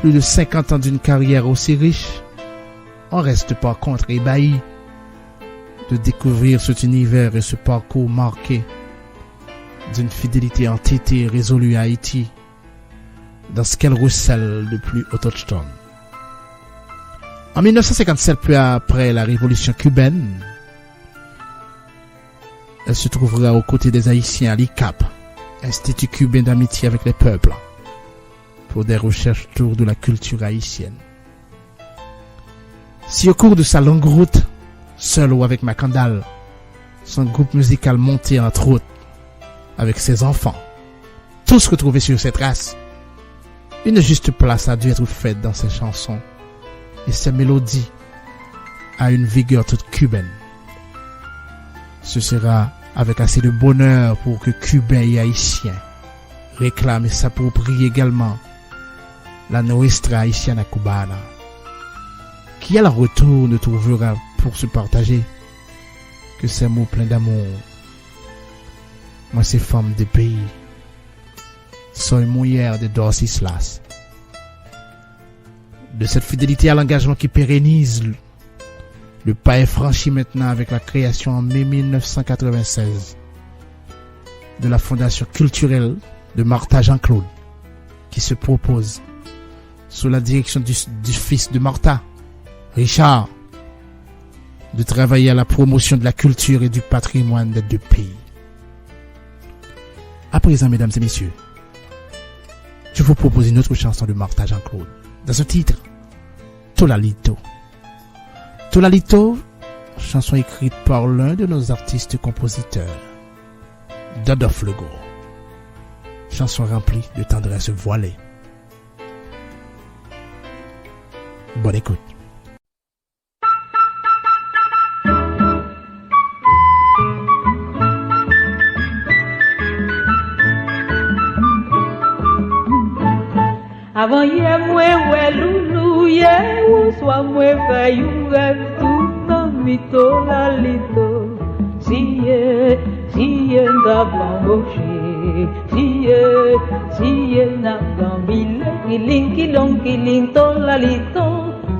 plus de 50 ans d'une carrière aussi riche, on reste par contre ébahi de découvrir cet univers et ce parcours marqué d'une fidélité entêtée et résolue à Haïti, dans ce qu'elle recèle de plus autochtone. En 1957, peu après la révolution cubaine, elle se trouvera aux côtés des Haïtiens à l'ICAP, Institut cubain d'amitié avec les peuples, pour des recherches autour de la culture haïtienne. Si au cours de sa longue route, seul ou avec Macandal, son groupe musical monté entre autres, avec ses enfants, tous retrouvés sur ses traces, une juste place a dû être faite dans ses chansons et ses mélodies à une vigueur toute cubaine. Ce sera avec assez de bonheur pour que Cubains et Haïtiens réclament et s'approprient également la Nuestra Haitiana Cubana, qui à leur retour ne trouvera pour se partager que ces mots pleins d'amour. Moi, ces femmes des pays, soy mujer de dos islas, de cette fidélité à l'engagement qui pérennise, le pas est franchi maintenant avec la création en mai 1996 de la Fondation culturelle de Martha Jean-Claude, qui se propose, sous la direction du fils de Martha, Richard, de travailler à la promotion de la culture et du patrimoine des deux pays. À présent, mesdames et messieurs, je vous propose une autre chanson de Martha Jean-Claude, dans ce titre, Tolalito. Tolalito, chanson écrite par l'un de nos artistes-compositeurs, Dodolphe Legault. Chanson remplie de tendresse voilée. Bonne écoute. Avant hier, moi, ouais, loulou, hier, ou soit moi, fait un rêve tout dans mito la lito. Si n'a pas embauché, si n'a pas mille, killing, tolalito,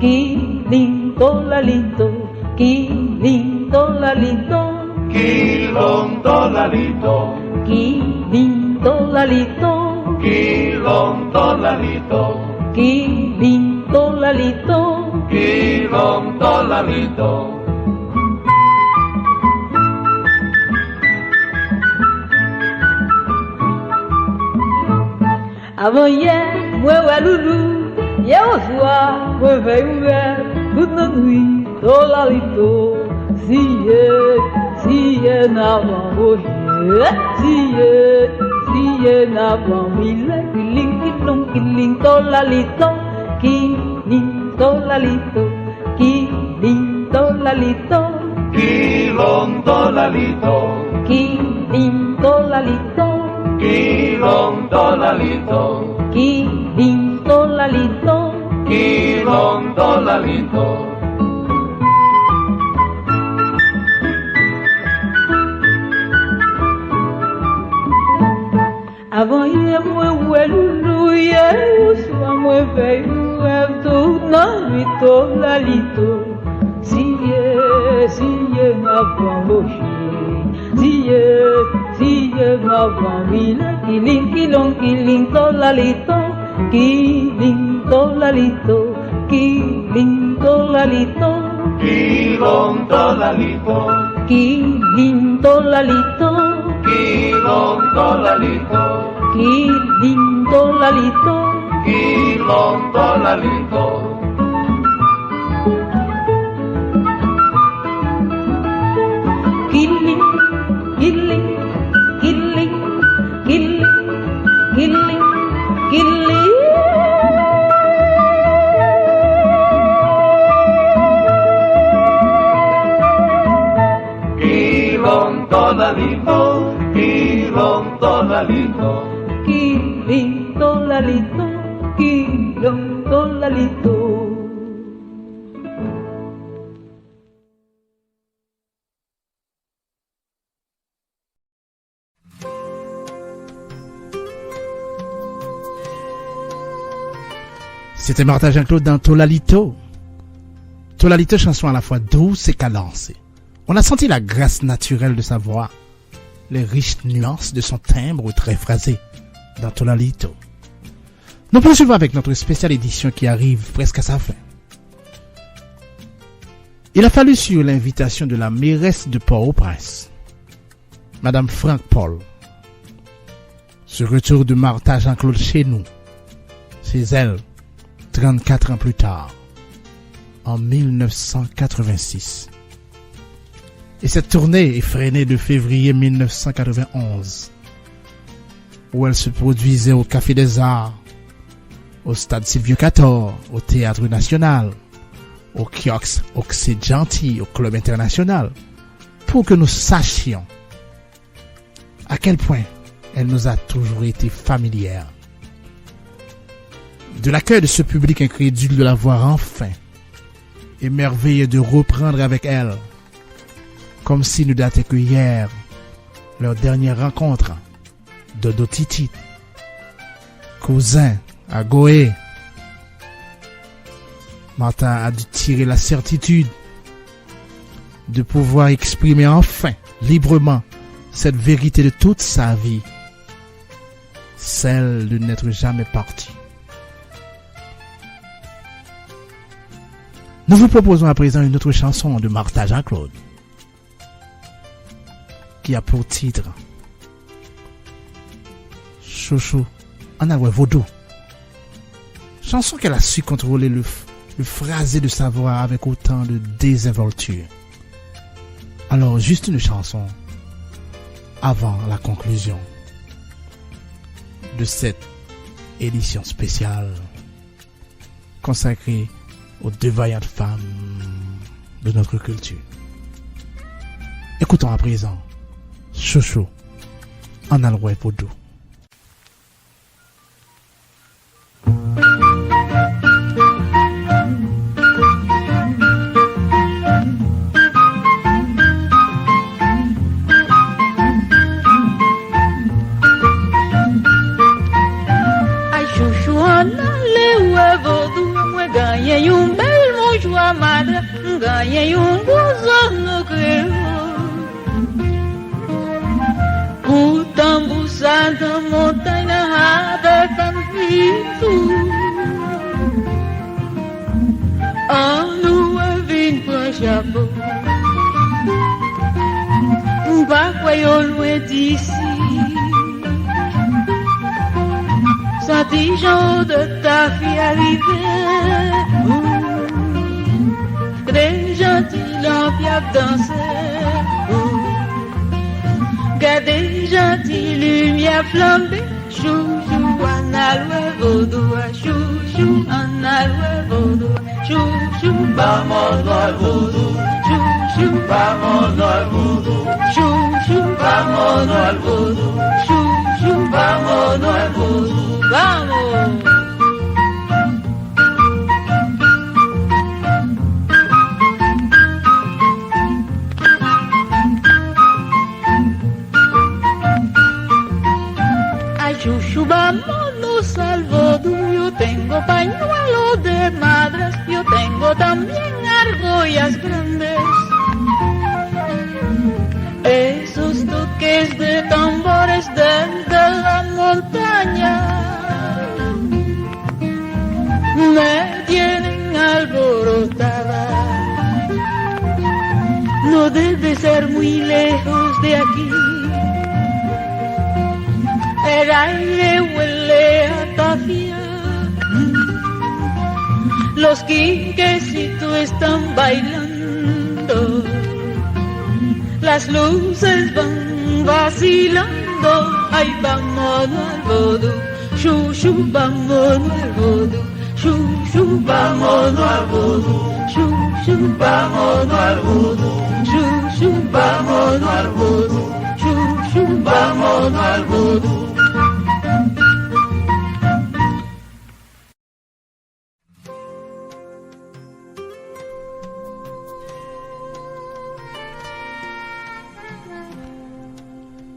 killing, tolalito, killing, tolalito, Kilong tolalito, killing, tolalito. kilong tolalito, Killing tolalito, kilong tolalito. avant hier, moi ouais loulou, hier au soir, moi fais ouvert, toute la nuit, tolalito, si n'a pas bougé, si n'a pas mille, killing, tolalito, killing, tolalito, killing, tolalito, Kilong tolalito, killing, tolalito, kilong tolalito, killing, tolalito, kilong tolalito. avant hier, moi ouais loulou, hier au soir, moi fais un rêve tout dans nuit, tolalito. Si n'a pas embauché, si n'a pas mille, killing, tolalito, killing, tolalito, killing, tolalito, Kilong tolalito, killing, tolalito, kilong tolalito, killing, tolalito, kilong tolalito. killing, killing, killing, killing, killing, killing. Kilong tolalito, kilong tolalito. Killing, tolalito, killing, tolalito. C'était Martha Jean-Claude dans Tolalito. Tolalito, chanson à la fois douce et cadencée. On a senti la grâce naturelle de sa voix, les riches nuances de son timbre très phrasé dans Tolalito. Nous poursuivons avec notre spéciale édition qui arrive presque à sa fin. Il a fallu, sur l'invitation de la mairesse de Port-au-Prince, Madame Franck Paul, ce retour de Martha Jean-Claude chez nous, chez elle, 34 ans plus tard, en 1986. Et cette tournée effrénée de février 1991, où elle se produisait au Café des Arts, au Stade Sylvio Cator, au Théâtre National, au kiosque Oxyd Gentil, au Club International, pour que nous sachions à quel point elle nous a toujours été familière. De l'accueil de ce public incrédule de la voir enfin, émerveillé de reprendre avec elle, comme si ne datait que hier, leur dernière rencontre, Dodo Titi, cousin à Goé, Martha a dû tirer la certitude de pouvoir exprimer enfin, librement, cette vérité de toute sa vie, celle de n'être jamais parti. Nous vous proposons à présent une autre chanson de Martha Jean-Claude, qui a pour titre Chouchou en alloué vaudou. Chanson qu'elle a su contrôler le phrasé de sa voix avec autant de désinvolture. Alors, juste une chanson avant la conclusion de cette édition spéciale consacrée aux deux vaillantes femmes de notre culture. Écoutons à présent Chouchou en alloué vaudou. Ganhei bel mojo amada, ganhei buzão creio. O tambo santa montanha rada canfito. Ano eu vim pra Japão. Baquaiolo é disse. Satijan de ta fille arrivée. Très gentil en fiable danser. Gardez gentil lumière flambée. Chouchou en alloué vaudou. Chouchou en alloué vaudou. Chouchou vamos al vaudou. Chouchou vamos al vaudou. Chouchou vamos al vaudou. Chouchou vamos al vaudou. Vamos! Ay, chuchu, vámonos al vodú. Yo tengo pañuelo de madres. Yo tengo también argollas grandes. Esos toques de tambores desde la montaña me tienen alborotada. No debe ser muy lejos de aquí. El aire huele a tafia. Los quinquecitos están bailando. Las luces van vacilando. Ay, vámonos al vodú. Chouchou, vámonos al vodú. Chouchou, vámonos al vodú. Chouchou, vámonos al vodú. Chouchou, vámonos al vodú. Chouchou, vámonos al vodú.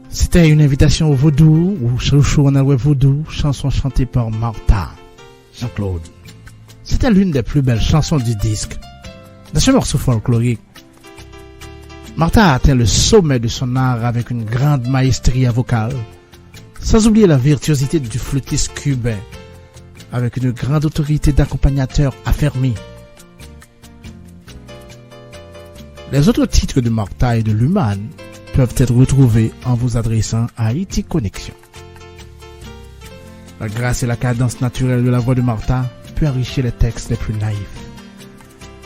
C'était une invitation au vaudou, ou Chouchou en alloué vaudou, chanson chantée par Martha Jean-Claude. C'était l'une des plus belles chansons du disque. Dans ce morceau folklorique, Martha a atteint le sommet de son art avec une grande maestria vocale, sans oublier la virtuosité du flûtiste cubain, avec une grande autorité d'accompagnateur affermie. Les autres titres de Martha et de Luman peuvent être retrouvés en vous adressant à Haïti Connexion. La grâce et la cadence naturelle de la voix de Martha peut enrichir les textes les plus naïfs.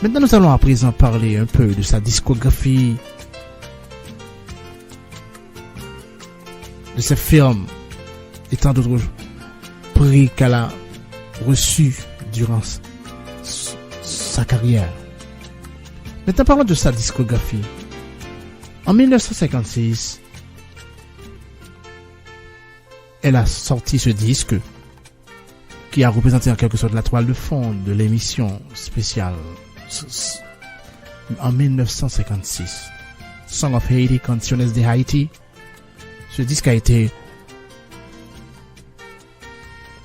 Maintenant, nous allons à présent parler un peu de sa discographie, de ses films et tant d'autres prix qu'elle a reçus durant sa carrière. Maintenant, parlons de sa discographie. En 1956, elle a sorti ce disque qui a représenté en quelque sorte la toile de fond de l'émission spéciale en 1956. Song of Haiti, Canciones de Haïti. Ce disque a été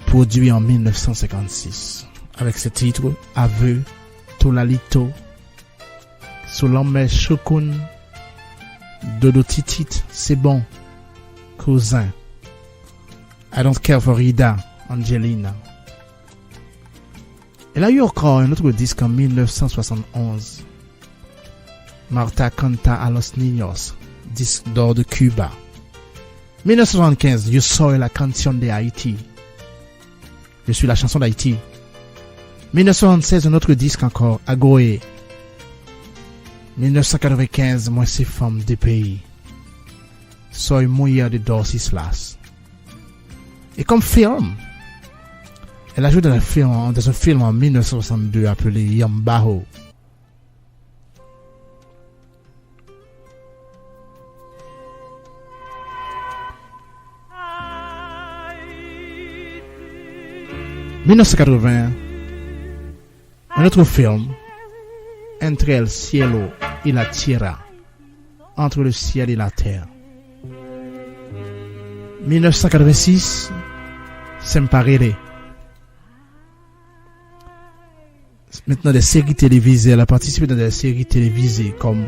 produit en 1956 avec ce titre Aveux Lito Lalito, Solomé Chokun, Dodo Titit, c'est bon, cousin. I don't care for Ida, Angelina. Elle a eu encore un autre disque en 1971. Marta Canta a los Niños, disque d'or de Cuba. 1975, Yo soy la canción de Haïti. Je suis la chanson d'Haïti. 1976, un autre disque encore, Agoé. 1995, Moi c'est femme des pays. Soy mujer de dos islas. Et comme film, elle a joué dans un film en 1962 appelé Yambaho. En 1980, un autre film, Entre el cielo y la tierra, entre le ciel et la terre. 1986, Semparere. Maintenant des séries télévisées, elle a participé dans des séries télévisées comme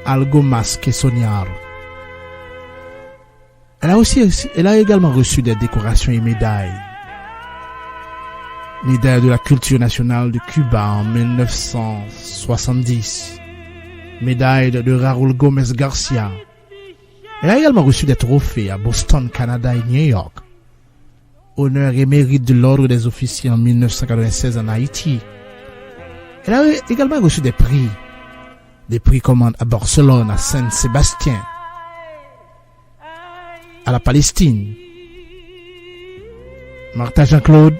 Algo más que soñar. Elle a également reçu des décorations et médailles. Médaille de la culture nationale de Cuba en 1970. Médaille de Raúl Gómez Garcia. Elle a également reçu des trophées à Boston, Canada et New York. Honneur et mérite de l'ordre des officiers en 1996 en Haïti. Elle a également reçu des prix. Des prix comme à Barcelone, à Saint-Sébastien, à la Palestine. Martha Jean-Claude,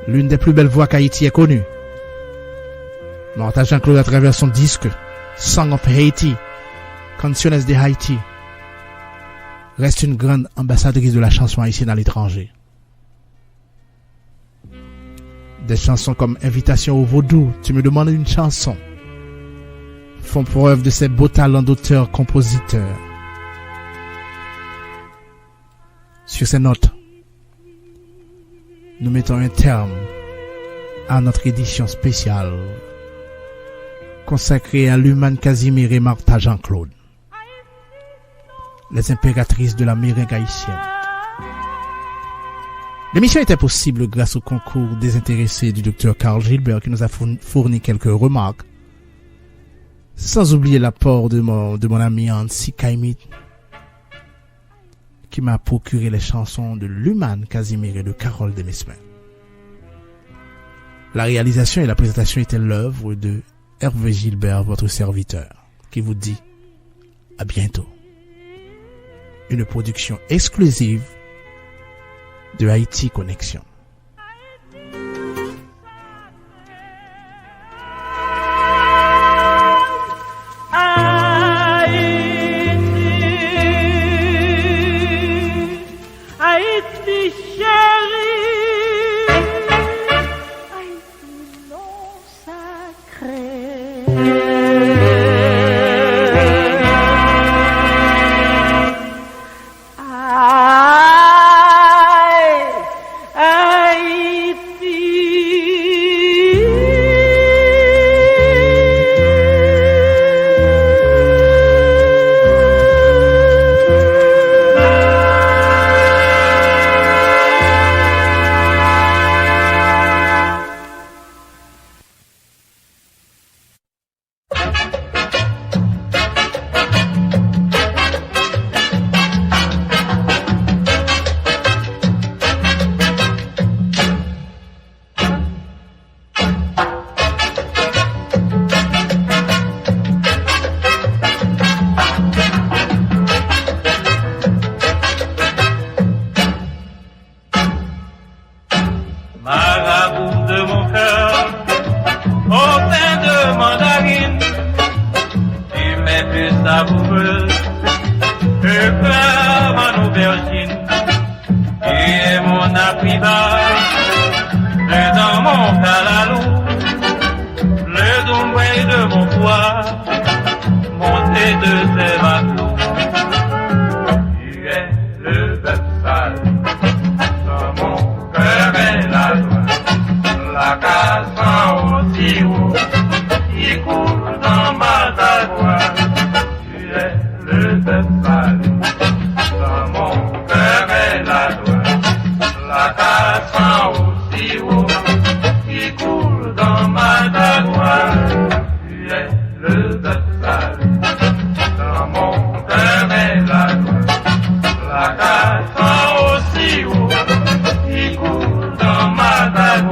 l'une des plus belles voix qu'Haïti ait connue. Martha Jean-Claude, à travers son disque Song of Haiti, Canciones de Haïti, reste une grande ambassadrice de la chanson haïtienne à l'étranger. Des chansons comme Invitation au Vaudou, Tu me demandes une chanson, font preuve de ses beaux talents d'auteur-compositeur. Sur ces notes, nous mettons un terme à notre édition spéciale consacrée à Luman Casimir et Martha Jean-Claude, les impératrices de la méringue haïtienne. L'émission était possible grâce au concours désintéressé du Dr Carl Gilbert qui nous a fourni quelques remarques, sans oublier l'apport de mon ami Ansi Kaimit qui m'a procuré les chansons de Luman Casimir et de Carole Demesmin. La réalisation et la présentation étaient l'œuvre de Hervé Gilbert, votre serviteur, qui vous dit à bientôt. Une production exclusive de Haïti Connexion. Haïti chérie, Haïti non sacré.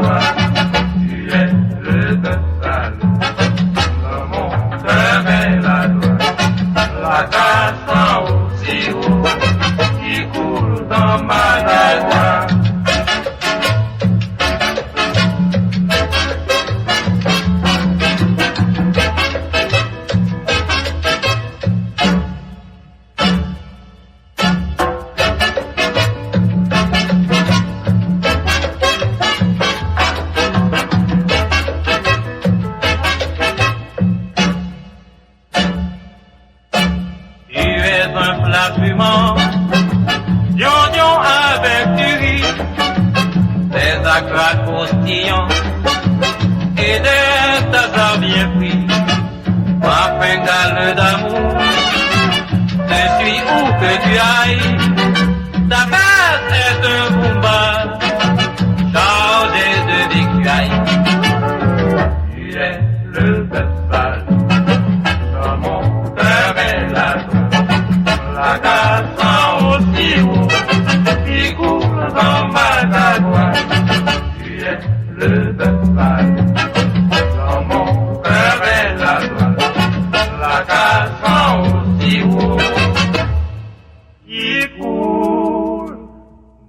maladroit. Tu es le bœuf sale, mon cœur est la joie. La casse au sirop qui coule dans ma joie. Et des tasards bien pris, ma fringale d'amour. Je suis où que tu ailles, ta base est un combat chargé de victuailles. Tu es le bœuf sale, dans mon cœur est la joie. La casse au sirop qui coule dans ma joie. Le bœuf sale, dans mon cœur est la joie, la casse au sirop qui coule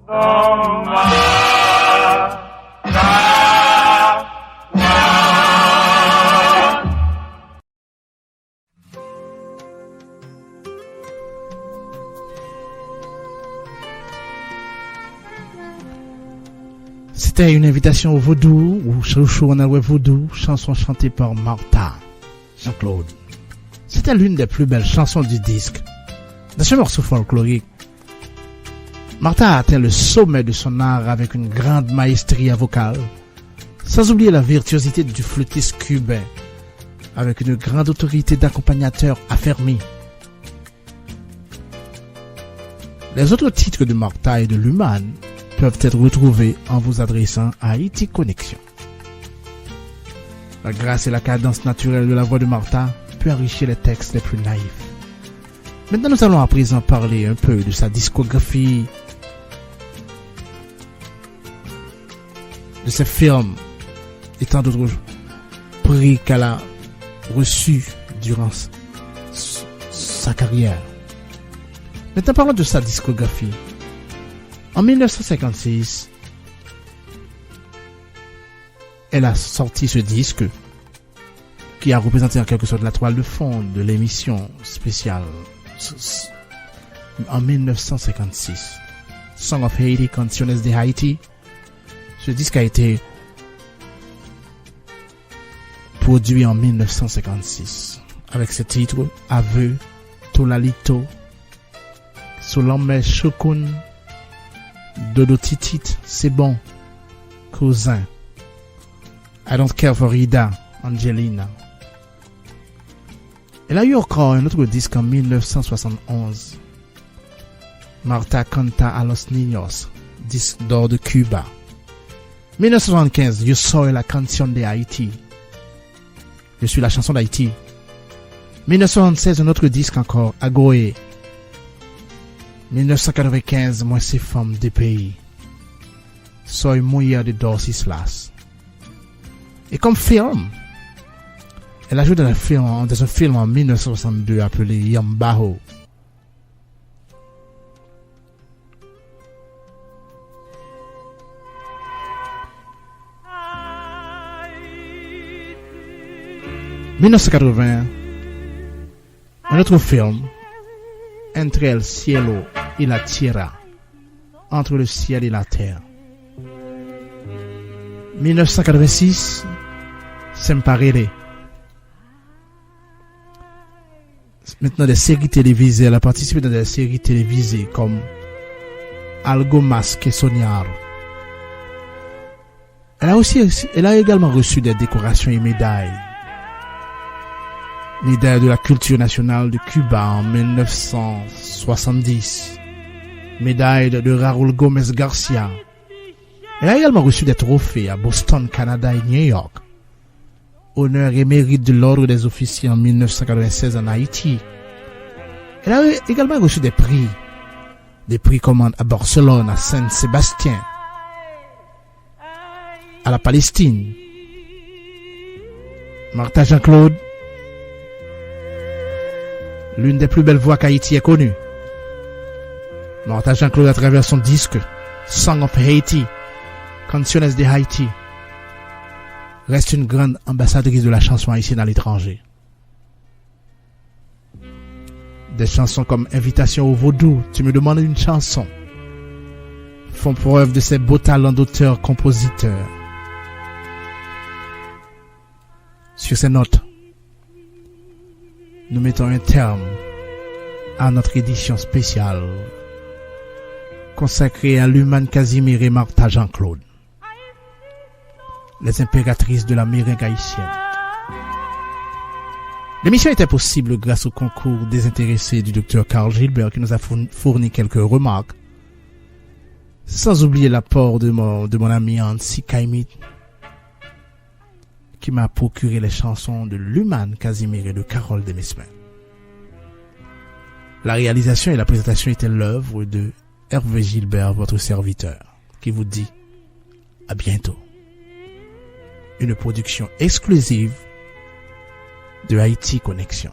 dans ma joie. C'était une invitation au vaudou, ou chouchou en alloué vaudou, chanson chantée par Martha, Jean-Claude. C'était l'une des plus belles chansons du disque. Dans ce morceau folklorique, Martha a atteint le sommet de son art avec une grande maestria vocale, sans oublier la virtuosité du flûtiste cubain, avec une grande autorité d'accompagnateur affermie. Les autres titres de Martha et de Luman peuvent être retrouvés en vous adressant à Haïti Connexion. La grâce et la cadence naturelle de la voix de Martha peut enrichir les textes les plus naïfs. Maintenant, nous allons à présent parler un peu de sa discographie, de ses films et tant d'autres prix qu'elle a reçus durant sa carrière. Maintenant, parlons de sa discographie. En 1956, elle a sorti ce disque qui a représenté en quelque sorte la toile de fond de l'émission spéciale en 1956. Song of Haiti, Canciones de Haïti. Ce disque a été produit en 1956 avec ce titre Aveu, Tolalito, Solomé Chokoun, Dodo Titit, c'est bon, Cousin, I Don't Care for Ida, Angelina. Elle a eu encore un autre disque en 1971, Martha Canta a los Niños, disque d'or de Cuba. 1975, Yo Soy la Canción de Haïti, Je suis la chanson d'Haïti. 1976, un autre disque encore, Agoé. 1995, Moi c'est femme des pays. Soy mujer de dos islas. Et comme film, elle a joué dans un film en 1962 appelé Yambaho. En 1980, un autre film, Entre el cielo y la tierra, entre le ciel et la terre. 1986, Semparere. Maintenant, des séries télévisées. Elle a participé dans des séries télévisées comme Algo Más que Soñar. Elle a également reçu des décorations et médailles. Médaille de la culture nationale de Cuba en 1970. Médaille de Raúl Gómez Garcia. Elle a également reçu des trophées à Boston, Canada et New York. Honneur et mérite de l'ordre des officiers en 1996 en Haïti. Elle a également reçu des prix. Des prix comme à Barcelone, à Saint-Sébastien, à la Palestine. Martha Jean-Claude, l'une des plus belles voix qu'Haïti ait connue. Martha Jean-Claude, à travers son disque Song of Haiti, Canciones de Haïti, reste une grande ambassadrice de la chanson haïtienne à l'étranger. Des chansons comme Invitation au Vaudou, Tu me demandes une chanson, font preuve de ses beaux talents d'auteur-compositeur. Sur ces notes, nous mettons un terme à notre édition spéciale consacrée à Lumane Casimir et Martha Jean-Claude, les impératrices de la méringue haïtienne. L'émission était possible grâce au concours désintéressé du Dr Carl Gilbert qui nous a fourni quelques remarques, sans oublier l'apport de mon ami Ansi Kaimit qui m'a procuré les chansons de Lumane Casimir et de Carole Demesmin. La réalisation et la présentation étaient l'œuvre de Hervé Gilbert, votre serviteur, qui vous dit à bientôt. Une production exclusive de Haïti Connexion.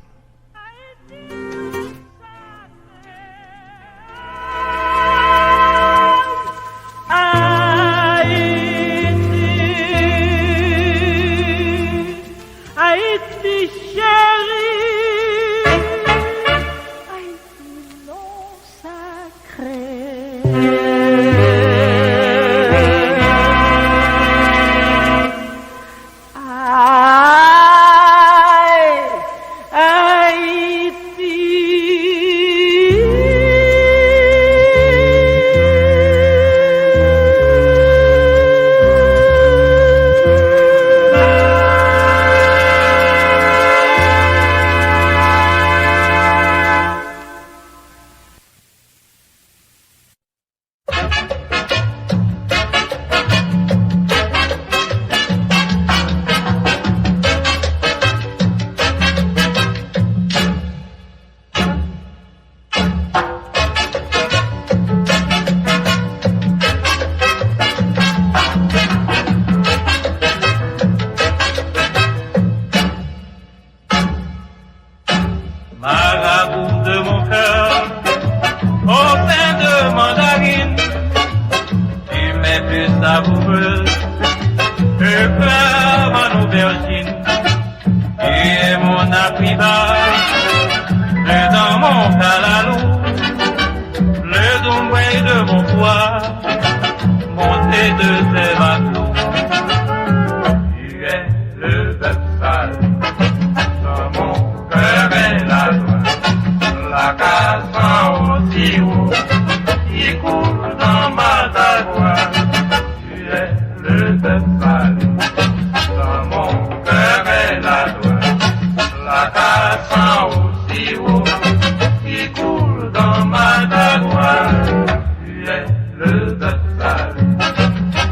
Haïti chérie, Haïti non sacré. Marabout de mon cœur, au sein de mandarine, tu m'es plus savoureux que flamme en aubergine. Tu es mon apprivage, dans mon calalou, le dombray de mon poids, monté de ses matelots. Tu es le bœuf sale, dans mon cœur est la joie, la casse aussi haut, qui coule dans ma dagoie. Tu es le bœuf sale, dans mon cœur est la joie, la casse aussi haut, qui coule dans ma dagoie. Tu es le bœuf sale,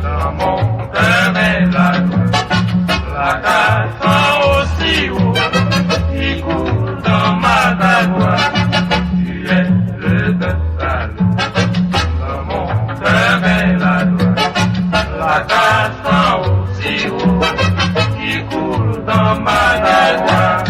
dans mon cœur est la joie, la casse aussi haut, qui coule dans ma dagoie. Tu es le bœuf sale, dans mon cœur est la joie, la casse aussi haut, qui coule dans ma dagoie.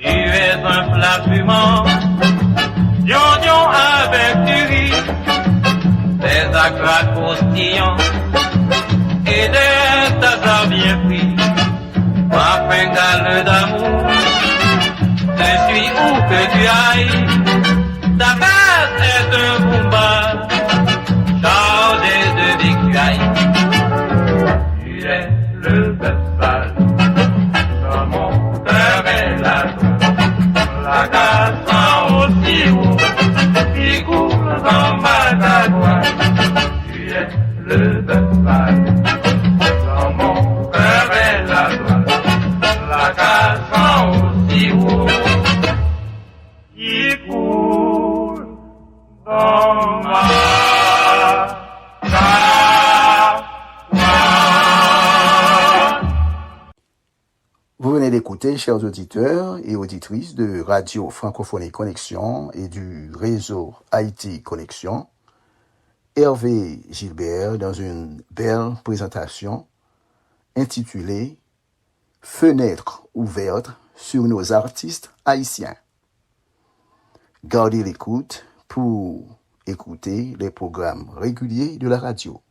Tu es un plat fumant, d'oignon avec du riz, des acras croustillants et des tatas bien frits. Ma fringale d'amour, je suis où que tu ailles, ta face est un boomba, chargé de victuailles. Tu es le bœuf sale, dans mon cœur est la joie, la casse aussi haut, qui coule dans ma dagoie. Tu es le bœuf sale, dans mon cœur est la joie, la casse aussi haut, matin, chers auditeurs et auditrices de Radio Francophonie Connexion et du réseau Haïti Connexion. Hervé Gilbert dans une belle présentation intitulée « Fenêtre ouverte sur nos artistes haïtiens ». Gardez l'écoute pour écouter les programmes réguliers de la radio.